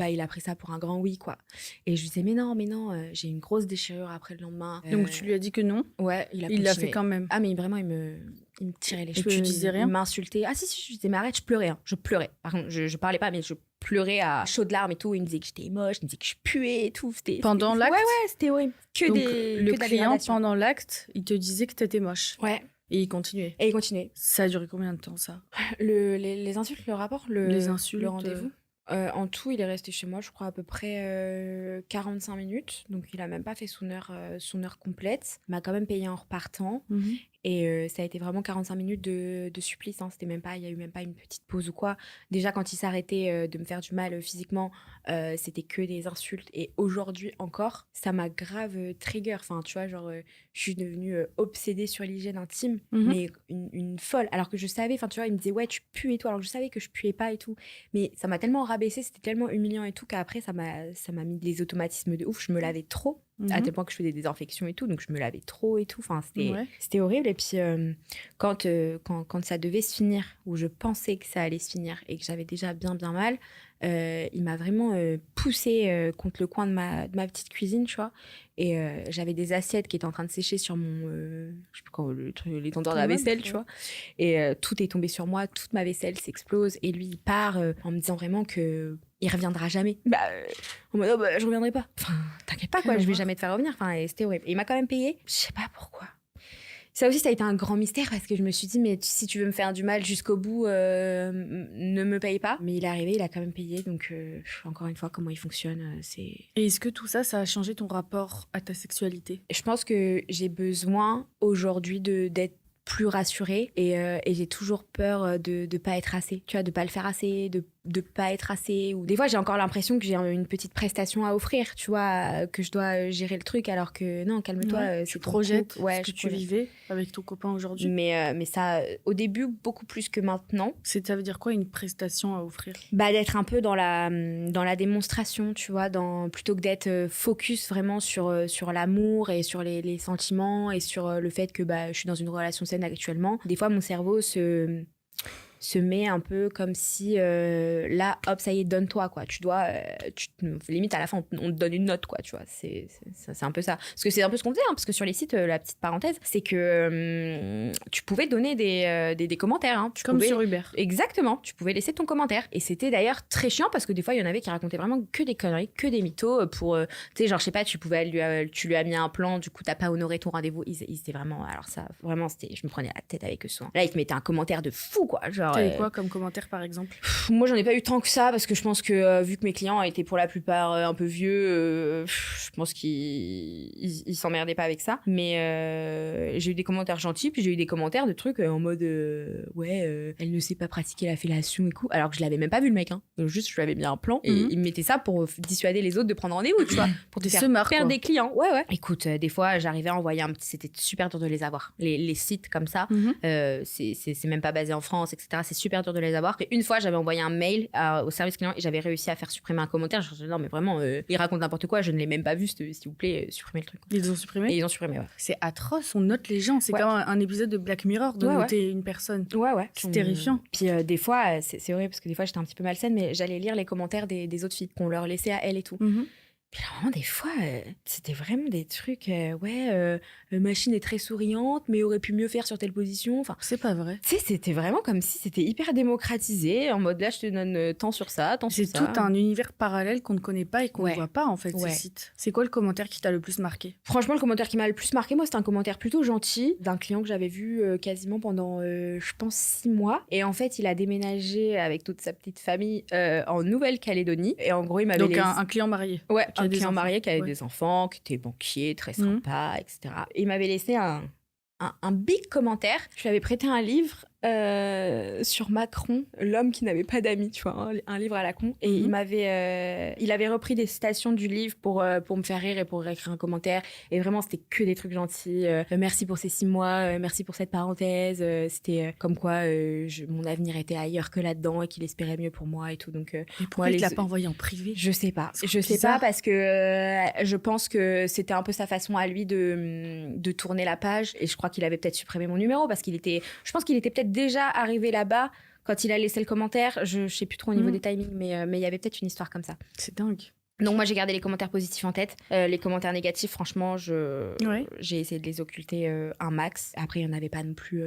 Speaker 1: il a pris ça pour un grand oui, quoi. Et je lui disais, mais non, j'ai une grosse déchirure après le lendemain.
Speaker 2: Donc tu lui as dit que non?
Speaker 1: Ouais,
Speaker 2: il l'a fait quand même.
Speaker 1: Ah, mais vraiment, il me tirait les cheveux.
Speaker 2: Et tu disais rien?
Speaker 1: Il m'insultait. Ah si, je disais, mais arrête, je pleurais. Hein. Je pleurais. Par contre, je parlais pas, mais je pleurais à chaudes larmes et tout. Il me disait que j'étais moche, il me disait que je puais et tout.
Speaker 2: Pendant l'acte?
Speaker 1: Ouais, c'était horrible.
Speaker 2: Donc, le client, pendant l'acte, il te disait que t'étais moche?
Speaker 1: Ouais.
Speaker 2: Et il continuait?
Speaker 1: Et il continuait.
Speaker 2: Ça a duré combien de temps, ça?
Speaker 1: Les insultes, le rapport,
Speaker 2: les insultes,
Speaker 1: le rendez-vous en tout, il est resté chez moi, je crois, à peu près 45 minutes. Donc, il a même pas fait son heure complète. Il m'a quand même payé en repartant. Et ça a été vraiment 45 minutes de supplice. Hein. Il y a eu même pas une petite pause ou quoi. Déjà, quand il s'arrêtait de me faire du mal physiquement, c'était que des insultes. Et aujourd'hui encore, ça m'a grave trigger. Enfin, tu vois, genre, je suis devenue obsédée sur l'hygiène intime, mais une folle. Alors que je savais, enfin, tu vois, il me disait, ouais, tu pues et tout. Alors que je savais que je puais pas et tout. Mais ça m'a tellement rabaissé, c'était tellement humiliant et tout, qu'après, ça m'a mis des automatismes de ouf. Je me lavais trop. à tel point que je faisais des infections et tout, donc je me lavais trop et tout. Enfin, c'était horrible. Et puis, quand ça devait se finir, où je pensais que ça allait se finir et que j'avais déjà bien mal, il m'a vraiment poussée contre le coin de ma petite cuisine, tu vois. Et j'avais des assiettes qui étaient en train de sécher sur mon, je sais plus quoi, l'étendard de la vaisselle, tu vois. Et tout est tombé sur moi, toute ma vaisselle s'explose. Et lui, il part en me disant vraiment que il reviendra jamais. En mode, je reviendrai pas. Enfin, t'inquiète pas, quoi, je vais jamais te faire revenir. Enfin, et c'était horrible. Et il m'a quand même payé. Je sais pas pourquoi. Ça aussi, ça a été un grand mystère parce que je me suis dit, mais si tu veux me faire du mal jusqu'au bout, ne me paye pas. Mais il est arrivé, il a quand même payé. Donc, encore une fois, comment il fonctionne, c'est...
Speaker 2: Et est-ce que tout ça, ça a changé ton rapport à ta sexualité ?
Speaker 1: Je pense que j'ai besoin aujourd'hui d'être plus rassurée et j'ai toujours peur de pas être assez, tu vois, de pas le faire assez, de pas être assez, ou des fois j'ai encore l'impression que j'ai une petite prestation à offrir, tu vois, que je dois gérer le truc, alors que non, calme-toi,
Speaker 2: tu projettes ce que tu vivais avec ton copain aujourd'hui.
Speaker 1: Mais ça, au début, beaucoup plus que maintenant.
Speaker 2: Ça veut dire quoi, une prestation à offrir ?
Speaker 1: D'être un peu dans la démonstration, tu vois, plutôt que d'être focus vraiment sur l'amour et sur les sentiments et sur le fait que je suis dans une relation saine actuellement. Des fois, mon cerveau se met un peu comme si là, hop, ça y est, donne-toi, quoi. Limite, à la fin, on te donne une note, quoi, tu vois. C'est un peu ça. Parce que c'est un peu ce qu'on faisait, hein, parce que sur les sites, la petite parenthèse, c'est que tu pouvais donner des commentaires. Hein.
Speaker 2: Comme sur Uber.
Speaker 1: Exactement. Tu pouvais laisser ton commentaire. Et c'était d'ailleurs très chiant, parce que des fois, il y en avait qui racontaient vraiment que des conneries, que des mythos pour... tu sais, genre, je sais pas, tu lui as mis un plan, du coup, t'as pas honoré ton rendez-vous. Ils étaient vraiment... Alors ça, vraiment, je me prenais la tête avec eux souvent. Là, ils te mettaient un commentaire de fou, quoi. Genre...
Speaker 2: T'avais quoi comme commentaire, par exemple ?
Speaker 1: Moi, j'en ai pas eu tant que ça, parce que je pense que vu que mes clients étaient pour la plupart un peu vieux, je pense qu'ils s'emmerdaient pas avec ça. Mais j'ai eu des commentaires gentils, puis j'ai eu des commentaires de trucs en mode elle ne sait pas pratiquer la fellation et tout, alors que je l'avais même pas vu le mec, hein. Juste je lui avais mis un plan et il me mettait ça pour dissuader les autres de prendre rendez-vous, tu vois, pour te faire perdre des clients. Ouais. Écoute, des fois j'arrivais à envoyer c'était super dur de les avoir. Les sites comme ça, c'est même pas basé en France, etc. C'est super dur de les avoir. Et une fois, j'avais envoyé un mail au service client et j'avais réussi à faire supprimer un commentaire. Je me suis dit, non, mais vraiment, il raconte n'importe quoi, je ne l'ai même pas vu, s'il vous plaît, supprimez le truc.
Speaker 2: Ils ont supprimé ?
Speaker 1: Et ils ont supprimé, ouais.
Speaker 2: C'est atroce, on note les gens. C'est comme un épisode de Black Mirror de noter une personne.
Speaker 1: Ouais.
Speaker 2: C'est terrifiant.
Speaker 1: Puis des fois, c'est horrible parce que des fois, j'étais un petit peu malsaine, mais j'allais lire les commentaires des autres filles qu'on leur laissait à elles et tout. Puis là, vraiment, des fois, c'était vraiment des trucs, machine est très souriante, mais aurait pu mieux faire sur telle position. Enfin,
Speaker 2: c'est pas vrai.
Speaker 1: Tu sais, c'était vraiment comme si c'était hyper démocratisé, en mode là, je te donne tant sur ça, tant sur ça.
Speaker 2: C'est tout un univers parallèle qu'on ne connaît pas et qu'on ne voit pas, en fait, ces sites. C'est quoi le commentaire qui t'a le plus marqué ?
Speaker 1: Franchement, le commentaire qui m'a le plus marqué, moi, c'était un commentaire plutôt gentil d'un client que j'avais vu quasiment pendant, je pense, 6 mois. Et en fait, il a déménagé avec toute sa petite famille en Nouvelle-Calédonie. Et en gros, il m'avait...
Speaker 2: Donc, un client marié.
Speaker 1: Ouais, un client marié qui avait des enfants, qui était banquier, très sympa, etc. Et il m'avait laissé un big commentaire. Je lui avais prêté un livre sur Macron, l'homme qui n'avait pas d'amis, tu vois, un livre à la con. Et il avait repris des citations du livre pour me faire rire et pour écrire un commentaire. Et vraiment, c'était que des trucs gentils. Merci pour ces 6 mois, merci pour cette parenthèse. C'était comme quoi mon avenir était ailleurs que là-dedans et qu'il espérait mieux pour moi et tout. Donc,
Speaker 2: et pourquoi il l'a pas envoyé en privé ?
Speaker 1: Je sais pas. Je sais pas parce que je pense que c'était un peu sa façon à lui de tourner la page. Et je crois qu'il avait peut-être supprimé mon numéro parce je pense qu'il était peut-être déjà arrivé là-bas quand il a laissé le commentaire. Je sais plus trop au niveau des timings, mais il y avait peut-être une histoire comme ça.
Speaker 2: C'est dingue.
Speaker 1: Donc moi j'ai gardé les commentaires positifs en tête. Les commentaires négatifs, franchement, j'ai essayé de les occulter un max. Après il n'y en avait pas non plus.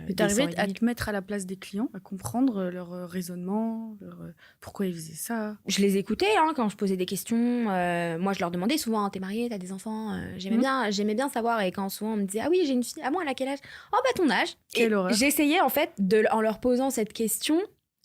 Speaker 2: Mais t'arrivais à te mettre à la place des clients, à comprendre leur raisonnement, pourquoi ils faisaient ça.
Speaker 1: Je les écoutais quand je posais des questions. Moi je leur demandais souvent, t'es mariée, t'as des enfants. J'aimais bien savoir. Et quand souvent on me disait, ah oui j'ai une fille, ah moi elle a quel âge? Oh bah ton âge.
Speaker 2: Quelle horreur.
Speaker 1: J'essayais en fait en leur posant cette question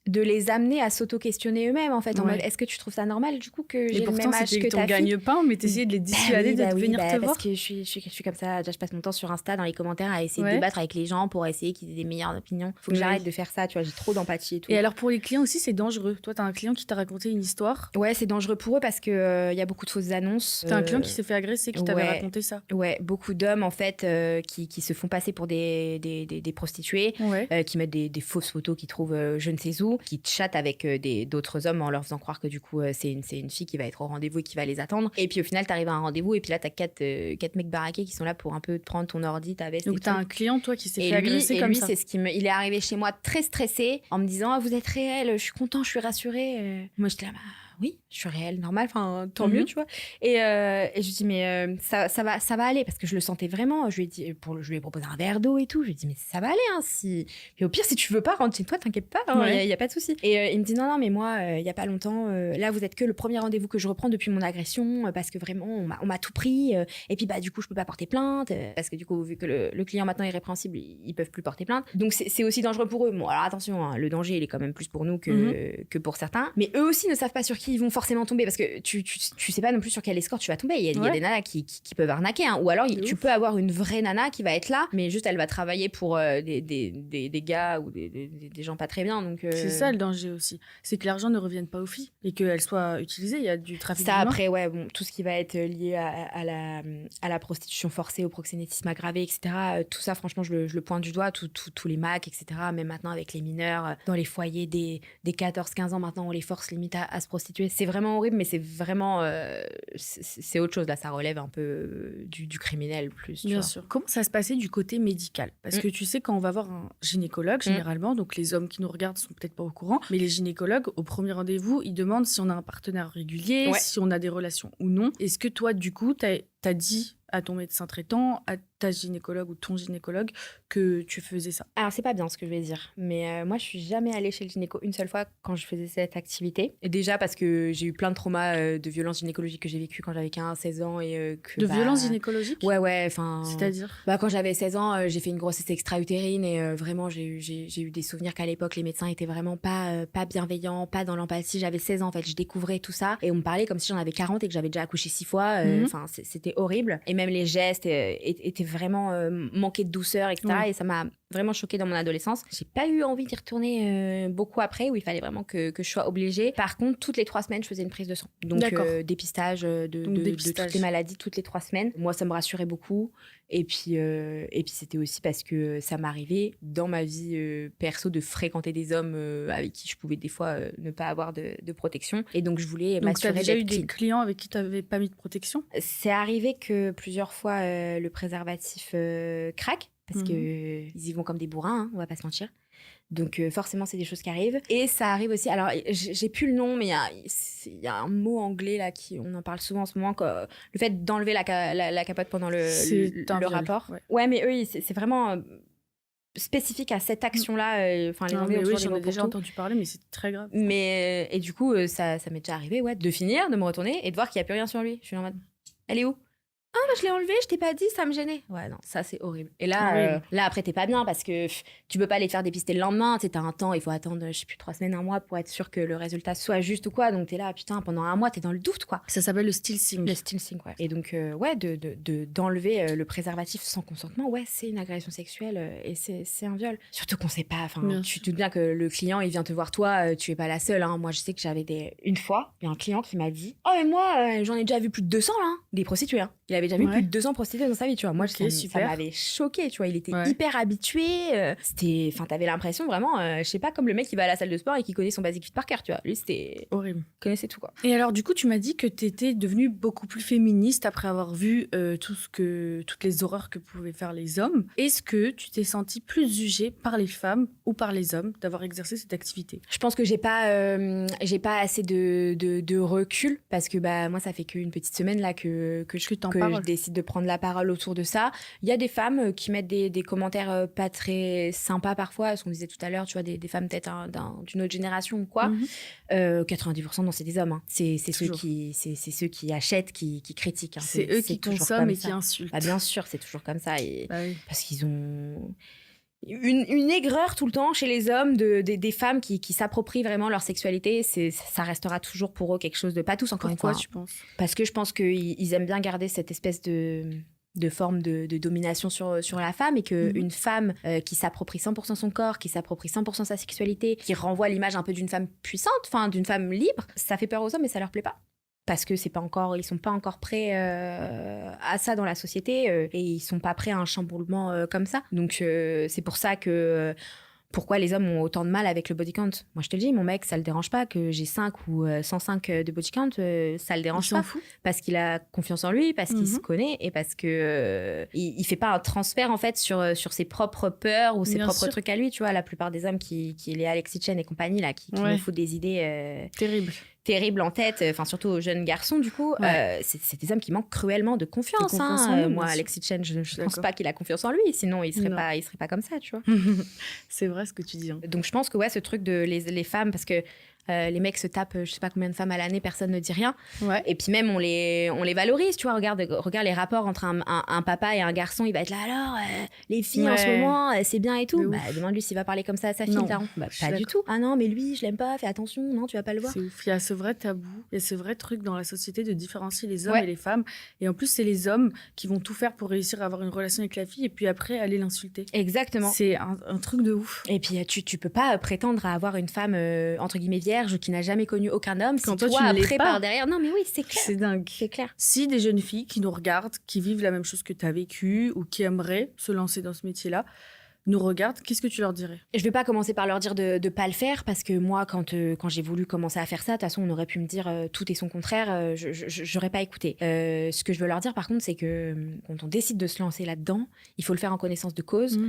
Speaker 1: de les amener à s'auto-questionner eux-mêmes, en fait, en mode, est-ce que tu trouves ça normal, du coup, que j'ai le même âge que ta fille ? Et pourtant, c'était ton
Speaker 2: gagne-pain, mais t'essayais de les dissuader de venir te voir.
Speaker 1: Parce que je suis comme ça, déjà, je passe mon temps sur Insta, dans les commentaires, à essayer de débattre avec les gens pour essayer qu'ils aient des meilleures opinions. Faut que j'arrête de faire ça, tu vois, j'ai trop d'empathie et tout.
Speaker 2: Et alors, pour les clients aussi, c'est dangereux. Toi, t'as un client qui t'a raconté une histoire.
Speaker 1: Ouais, c'est dangereux pour eux parce que y a beaucoup de fausses annonces.
Speaker 2: T'as un client qui s'est fait agresser, qui t'avait raconté ça.
Speaker 1: Ouais, beaucoup d'hommes, en fait, qui se font passer pour des prostituées, qui mettent des fausses photos qu'ils trouvent je ne sais où, qui chatte avec d'autres hommes en leur faisant croire que du coup c'est une fille qui va être au rendez-vous et qui va les attendre. Et puis au final, t'arrives à un rendez-vous et puis là, t'as quatre mecs baraqués qui sont là pour un peu te prendre ton ordi, ta veste.
Speaker 2: Donc t'as un client, toi, qui s'est fait
Speaker 1: et
Speaker 2: agresser comme
Speaker 1: lui,
Speaker 2: ça.
Speaker 1: c'est il est arrivé chez moi très stressé en me disant ah, vous êtes réel, je suis content, je suis rassurée. Moi j'étais là bah oui, je suis réelle, normal, enfin tant mieux, tu vois. Et je lui dis mais ça va aller parce que je le sentais vraiment. Je lui ai proposé un verre d'eau et tout. Je lui ai dit mais ça va aller hein, si. Et au pire si tu veux pas rentre chez toi, t'inquiète pas, y a pas de souci. Et il me dit non mais moi il y a pas longtemps, là vous êtes que le premier rendez-vous que je reprends depuis mon agression parce que vraiment on m'a tout pris. Et puis bah du coup je peux pas porter plainte parce que du coup vu que le client maintenant est répréhensible, ils peuvent plus porter plainte. Donc c'est aussi dangereux pour eux. Bon alors attention, hein, le danger il est quand même plus pour nous que pour certains. Mais eux aussi ne savent pas sur qui ils vont forcément tomber parce que tu sais pas non plus sur quelle escorte tu vas tomber. Il y a des nanas qui peuvent arnaquer, hein. Ou alors tu peux avoir une vraie nana qui va être là, mais juste elle va travailler pour des gars ou des gens pas très bien. Donc
Speaker 2: c'est ça le danger aussi, c'est que l'argent ne revienne pas aux filles et qu'elle soit utilisée. Il y a du trafic
Speaker 1: ça
Speaker 2: d'humains.
Speaker 1: après tout ce qui va être lié à la prostitution forcée, au proxénétisme aggravé, etc. Tout ça franchement je le pointe du doigt, tous les MAC, etc. Même maintenant avec les mineurs dans les foyers des 14-15 ans maintenant on les force limite à se prostituer. C'est vraiment horrible, mais c'est vraiment c'est autre chose là, ça relève un peu du criminel plus.
Speaker 2: Bien sûr. Comment ça se passait du côté médical? Parce que tu sais, quand on va voir un gynécologue, généralement, donc les hommes qui nous regardent sont peut-être pas au courant, mais les gynécologues, au premier rendez-vous, ils demandent si on a un partenaire régulier, si on a des relations ou non. Est-ce que toi, du coup, t'as dit à ton médecin traitant, à ta gynécologue ou ton gynécologue que tu faisais ça?
Speaker 1: Alors c'est pas bien ce que je vais dire, mais moi je suis jamais allée chez le gynéco une seule fois quand je faisais cette activité. Et déjà parce que j'ai eu plein de traumas de violences gynécologiques que j'ai vécu quand j'avais 15-16 ans et que
Speaker 2: violences gynécologiques?
Speaker 1: Ouais, enfin.
Speaker 2: C'est-à-dire?
Speaker 1: Quand j'avais 16 ans, j'ai fait une grossesse extra-utérine et vraiment j'ai eu des souvenirs qu'à l'époque les médecins étaient vraiment pas bienveillants, pas dans l'empathie. J'avais 16 ans en fait, je découvrais tout ça et on me parlait comme si j'en avais 40 et que j'avais déjà accouché 6 fois. Enfin c'était horrible. Et même les gestes étaient vraiment manqués de douceur, etc. Et ça m'a vraiment choquée dans mon adolescence. J'ai pas eu envie d'y retourner beaucoup après, où il fallait vraiment que je sois obligée. Par contre, toutes les 3 semaines, je faisais une prise de sang. Donc dépistage de toutes les maladies toutes les 3 semaines. Moi, ça me rassurait beaucoup. Et puis c'était aussi parce que ça m'arrivait dans ma vie perso de fréquenter des hommes avec qui je pouvais des fois ne pas avoir de protection. Et donc, je voulais m'assurer d'être clean.
Speaker 2: Donc, t'as déjà eu des clients avec qui t'avais pas mis de protection?
Speaker 1: C'est arrivé que plusieurs fois, le préservatif craque. Parce qu'ils y vont comme des bourrins, hein, on va pas se mentir. Donc forcément, c'est des choses qui arrivent. Et ça arrive aussi, alors j'ai plus le nom, mais il y a un mot anglais, là, on en parle souvent en ce moment, le fait d'enlever la capote pendant le rapport. Ouais, mais eux, c'est vraiment spécifique à cette action-là. Enfin, les Anglais ont
Speaker 2: j'en ai déjà entendu parler, mais c'est très grave.
Speaker 1: Mais, et du coup, ça m'est déjà arrivé, de finir, de me retourner et de voir qu'il n'y a plus rien sur lui. Je suis en mode, elle est où? Ah, je l'ai enlevé, je t'ai pas dit, ça me gênait. Ouais, non, ça, c'est horrible. Et là, là après, t'es pas bien parce que tu peux pas aller te faire dépister le lendemain. Tu sais, t'as un temps, il faut attendre, je sais plus, 3 semaines, 1 mois pour être sûr que le résultat soit juste ou quoi. Donc, t'es là, putain, pendant 1 mois, t'es dans le doute, quoi.
Speaker 2: Ça s'appelle le stilsing.
Speaker 1: Le stilsing, ouais. Et donc, d'enlever le préservatif sans consentement, c'est une agression sexuelle et c'est un viol. Surtout qu'on sait pas, enfin, tu te doutes bien que le client, il vient te voir toi, tu es pas la seule, hein. Moi, je sais que j'avais une fois, il y a un client qui m'a dit, oh, mais moi, j'en ai déjà vu plus de 200, là, des prostituées, hein. Il avait déjà vu plus de 200 prostituées dans sa vie, tu vois. Moi, ça m'avait choqué, tu vois. Il était hyper habitué. T'avais l'impression vraiment, je sais pas, comme le mec qui va à la salle de sport et qui connaît son basic fit par cœur, tu vois. Lui, c'était
Speaker 2: horrible.
Speaker 1: Il connaissait tout, quoi.
Speaker 2: Et alors, du coup, tu m'as dit que t'étais devenue beaucoup plus féministe après avoir vu toutes les horreurs que pouvaient faire les hommes. Est-ce que tu t'es sentie plus jugée par les femmes ou par les hommes d'avoir exercé cette activité?
Speaker 1: Je pense que j'ai pas assez de recul parce que moi, ça fait qu'une petite semaine là que je décide de prendre la parole autour de ça. Il y a des femmes qui mettent des commentaires pas très sympas parfois, ce qu'on disait tout à l'heure, tu vois, des femmes peut-être d'une autre génération ou quoi. 90% non, c'est des hommes, hein. C'est ceux qui achètent, qui critiquent, hein.
Speaker 2: C'est eux qui consomment et qui insultent.
Speaker 1: Bien sûr, c'est toujours comme ça. Parce qu'ils ont une aigreur tout le temps chez les hommes des femmes qui s'approprient vraiment leur sexualité. Ça restera toujours pour eux quelque chose de pas tous, encore une fois.
Speaker 2: Pourquoi tu penses?
Speaker 1: Parce que je pense qu'ils aiment bien garder cette espèce de forme de domination sur la femme, et qu'une femme qui s'approprie 100% son corps, qui s'approprie 100% sa sexualité, qui renvoie l'image un peu d'une femme puissante, enfin d'une femme libre, ça fait peur aux hommes et ça leur plaît pas. Parce que ils sont pas encore prêts à ça dans la société et ils sont pas prêts à un chamboulement comme ça. Donc c'est pour ça que pourquoi les hommes ont autant de mal avec le body count. Moi, je te le dis, mon mec, ça le dérange pas que j'ai 5 ou 105 de body count, ça le dérange pas. Parce qu'il a confiance en lui, parce qu'il se connaît et parce que il fait pas un transfert en fait sur ses propres peurs ou ses propres trucs à lui. Tu vois, la plupart des hommes qui les Alexis Chen et compagnie là, qui nous foutent des idées terribles en tête, enfin surtout aux jeunes garçons du coup, c'est des hommes qui manquent cruellement de confiance. Moi, Alexis Chen, je pense pas qu'il a confiance en lui, sinon il serait pas comme ça, tu vois.
Speaker 2: C'est vrai ce que tu dis.
Speaker 1: Donc je pense que ce truc de les femmes, parce que les mecs se tapent je sais pas combien de femmes à l'année, personne ne dit rien. Et puis même on les valorise, tu vois. Regarde les rapports entre un papa et un garçon, il va être là alors les filles en ce moment c'est bien et tout. Demande-lui s'il va parler comme ça à sa fille. Pas du tout. Ah non mais lui je l'aime pas, fais attention, non tu vas pas le voir.
Speaker 2: C'est ouf. Il y a ce vrai tabou, il y a ce vrai truc dans la société de différencier les hommes et les femmes, et en plus c'est les hommes qui vont tout faire pour réussir à avoir une relation avec la fille et puis après aller l'insulter.
Speaker 1: Exactement.
Speaker 2: C'est un truc de ouf.
Speaker 1: Et puis tu peux pas prétendre à avoir une femme entre guillemets vierge qui n'a jamais connu aucun homme,
Speaker 2: quand
Speaker 1: si toi après par derrière. Non mais oui, c'est clair.
Speaker 2: C'est dingue.
Speaker 1: C'est clair.
Speaker 2: Si des jeunes filles qui nous regardent, qui vivent la même chose que tu as vécu ou qui aimeraient se lancer dans ce métier-là, nous regardent, qu'est-ce que tu leur dirais?
Speaker 1: Je vais pas commencer par leur dire de pas le faire, parce que moi, quand j'ai voulu commencer à faire ça, de toute façon, on aurait pu me dire tout et son contraire, j'aurais pas écouté. Ce que je veux leur dire, par contre, c'est que quand on décide de se lancer là-dedans, il faut le faire en connaissance de cause,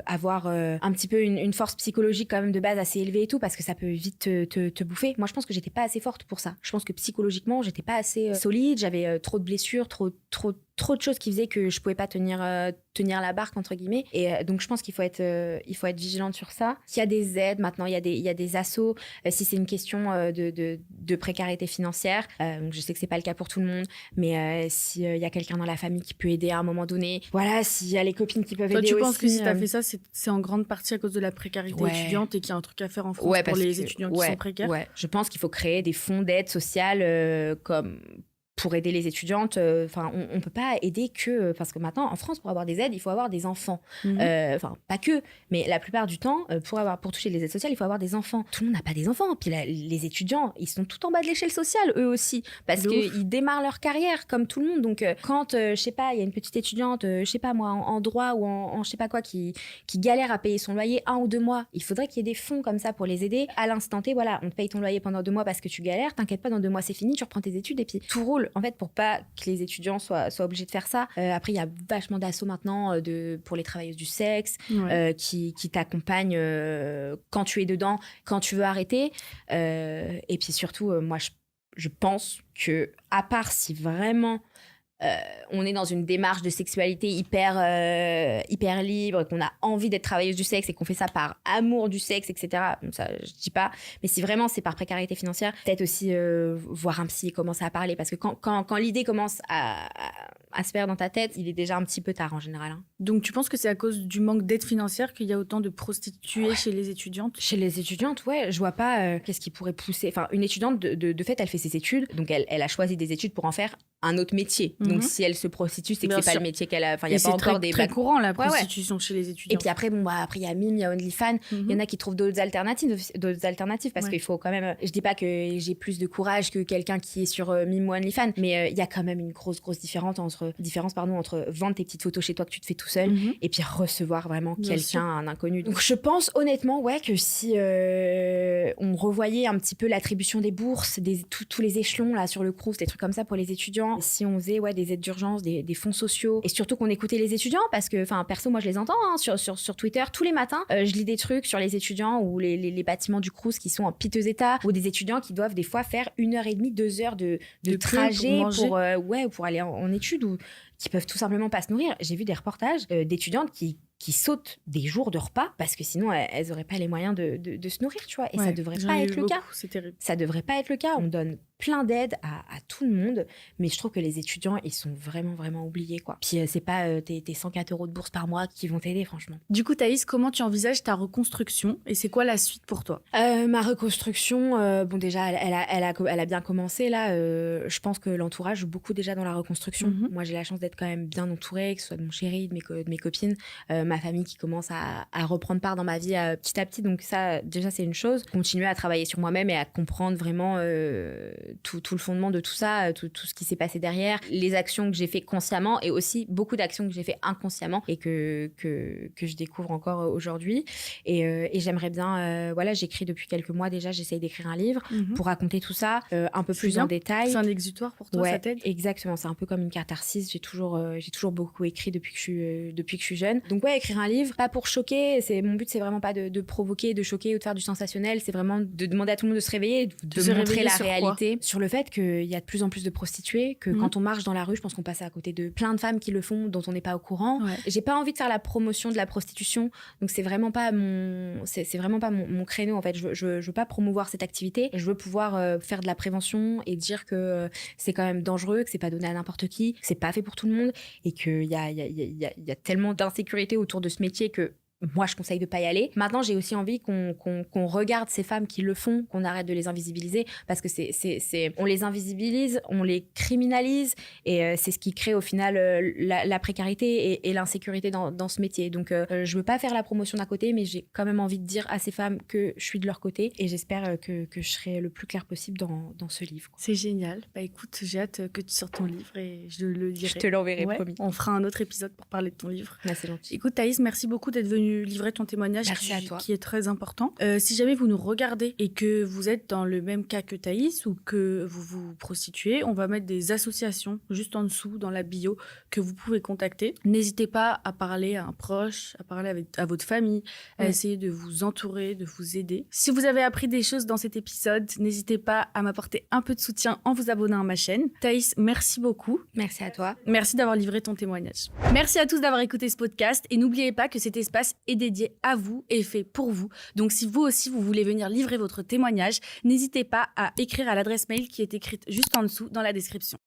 Speaker 1: avoir un petit peu une force psychologique quand même de base assez élevée et tout, parce que ça peut vite te bouffer. Moi, je pense que j'étais pas assez forte pour ça. Je pense que psychologiquement, j'étais pas assez solide, j'avais trop de blessures, trop de choses qui faisaient que je pouvais pas tenir la barque entre guillemets, et donc je pense qu'il faut être vigilante sur ça. Il y a des aides maintenant, il y a des assos si c'est une question de précarité financière. Je sais que c'est pas le cas pour tout le monde, mais s'il y a quelqu'un dans la famille qui peut aider à un moment donné, voilà, s'il y a les copines qui peuvent aider aussi.
Speaker 2: Toi, tu penses que si t'as fait ça, c'est en grande partie à cause de la précarité étudiante et qu'il y a un truc à faire en France pour les étudiants qui sont précaires?
Speaker 1: Je pense qu'il faut créer des fonds d'aide sociale comme pour aider les étudiantes. Enfin, on peut pas aider que parce que maintenant en France, pour avoir des aides, il faut avoir des enfants. Enfin, pas que, mais la plupart du temps, pour toucher les aides sociales, il faut avoir des enfants. Tout le monde n'a pas des enfants. Puis les étudiants, ils sont tout en bas de l'échelle sociale, eux aussi, parce qu'ils démarrent leur carrière comme tout le monde. Donc quand je sais pas, il y a une petite étudiante, je sais pas moi, en droit ou en je sais pas quoi, qui galère à payer son loyer 1 ou 2 mois, il faudrait qu'il y ait des fonds comme ça pour les aider à l'instant T. Voilà, on te paye ton loyer pendant 2 mois parce que tu galères, t'inquiète pas, dans 2 mois c'est fini, tu reprends tes études et puis tout roule. En fait, pour pas que les étudiants soient obligés de faire ça. Après, il y a vachement d'assauts maintenant pour les travailleuses du sexe qui t'accompagnent quand tu es dedans, quand tu veux arrêter. Et puis surtout, moi, je pense que, à part si vraiment on est dans une démarche de sexualité hyper libre, qu'on a envie d'être travailleuse du sexe et qu'on fait ça par amour du sexe, etc. Bon, ça, je dis pas. Mais si vraiment c'est par précarité financière, peut-être aussi voir un psy et commencer à parler. Parce que quand l'idée commence à se faire dans ta tête, il est déjà un petit peu tard en général. Hein.
Speaker 2: Donc tu penses que c'est à cause du manque d'aide financière qu'il y a autant de prostituées chez les étudiantes? Chez
Speaker 1: les étudiantes, je vois pas qu'est-ce qui pourrait pousser. Enfin, une étudiante, de fait, elle fait ses études. Donc elle a choisi des études pour en faire un autre métier. Donc si elle se prostitue, c'est que c'est pas le métier qu'elle a. Enfin, il y a pas encore des
Speaker 2: très courant la prostitution chez les étudiants.
Speaker 1: Et puis après après il y a Mime, il y a OnlyFans, il y en a qui trouvent d'autres alternatives parce qu'il faut quand même, je dis pas que j'ai plus de courage que quelqu'un qui est sur Mime ou OnlyFans, mais il y a quand même une grosse différence entre vendre tes petites photos chez toi que tu te fais tout seul et puis recevoir vraiment quelqu'un, un inconnu. Donc je pense honnêtement que si on revoyait un petit peu l'attribution des bourses, tous les échelons là sur le Crous, des trucs comme ça pour les étudiants, si on faisait des aides d'urgence, des fonds sociaux, et surtout qu'on écoutait les étudiants, parce que perso moi je les entends sur Twitter tous les matins, je lis des trucs sur les étudiants ou les bâtiments du Crous qui sont en piteux état, ou des étudiants qui doivent des fois faire 1h30, 2 heures de trajet pour aller en études, ou qui peuvent tout simplement pas se nourrir. J'ai vu des reportages d'étudiantes qui sautent des jours de repas parce que sinon elles auraient pas les moyens de se nourrir, tu vois. Et ça devrait pas être le cas.
Speaker 2: C'est terrible.
Speaker 1: Ça devrait pas être le cas. On donne plein d'aides à tout le monde, mais je trouve que les étudiants, ils sont vraiment, vraiment oubliés, quoi. Puis c'est pas tes 104 € de bourse par mois qui vont t'aider, franchement.
Speaker 2: Du coup, Thaïs, comment tu envisages ta reconstruction et c'est quoi la suite pour toi?
Speaker 1: Ma reconstruction, bon déjà, elle a bien commencé là. Je pense que l'entourage joue beaucoup déjà dans la reconstruction. Moi, j'ai la chance d'être quand même bien entourée, que ce soit de mon chéri, de mes copines. ma famille qui commence à reprendre part dans ma vie petit à petit. Donc ça, déjà, c'est une chose. Continuer à travailler sur moi-même et à comprendre vraiment tout le fondement de tout ça, tout ce qui s'est passé derrière, les actions que j'ai fait consciemment et aussi beaucoup d'actions que j'ai fait inconsciemment et que je découvre encore aujourd'hui. Et j'aimerais bien, j'écris depuis quelques mois déjà, j'essaye d'écrire un livre pour raconter tout ça un peu plus en détail.
Speaker 2: C'est un exutoire pour toi, ça t'aide?
Speaker 1: Exactement, c'est un peu comme une catharsis. J'ai toujours beaucoup écrit depuis que je suis jeune. Donc écrire un livre, pas pour choquer, mon but c'est vraiment pas de provoquer, de choquer ou de faire du sensationnel, c'est vraiment de demander à tout le monde de se réveiller, de montrer la réalité. Sur le fait qu'il y a de plus en plus de prostituées, que quand on marche dans la rue, je pense qu'on passe à côté de plein de femmes qui le font, dont on n'est pas au courant. Ouais. J'ai pas envie de faire la promotion de la prostitution, donc c'est vraiment pas mon créneau en fait. Je veux pas promouvoir cette activité, je veux pouvoir faire de la prévention et dire que c'est quand même dangereux, que c'est pas donné à n'importe qui, que c'est pas fait pour tout le monde et qu'il y a tellement d'insécurité autour de ce métier que moi, je conseille de pas y aller. Maintenant, j'ai aussi envie qu'on regarde ces femmes qui le font, qu'on arrête de les invisibiliser, parce que on les invisibilise, on les criminalise, et c'est ce qui crée au final la précarité et l'insécurité dans ce métier. Donc, je veux pas faire la promotion d'un côté, mais j'ai quand même envie de dire à ces femmes que je suis de leur côté, et j'espère que je serai le plus clair possible dans ce livre.
Speaker 2: C'est génial. Bah écoute, j'ai hâte que tu sortes ton livre et je le lirai.
Speaker 1: Je te l'enverrai, promis.
Speaker 2: On fera un autre épisode pour parler de ton livre.
Speaker 1: Là, c'est gentil.
Speaker 2: Écoute, Thaïs, merci beaucoup d'être venue livrer ton témoignage qui est très important. Si jamais vous nous regardez et que vous êtes dans le même cas que Thaïs ou que vous vous prostituez, on va mettre des associations juste en dessous dans la bio que vous pouvez contacter. N'hésitez pas à parler à un proche, à parler à votre famille, à essayer de vous entourer, de vous aider. Si vous avez appris des choses dans cet épisode, n'hésitez pas à m'apporter un peu de soutien en vous abonnant à ma chaîne. Thaïs, merci beaucoup.
Speaker 1: Merci à toi.
Speaker 2: Merci d'avoir livré ton témoignage. Merci à tous d'avoir écouté ce podcast et n'oubliez pas que cet espace est dédié à vous et fait pour vous. Donc si vous aussi vous voulez venir livrer votre témoignage, n'hésitez pas à écrire à l'adresse mail qui est écrite juste en dessous dans la description.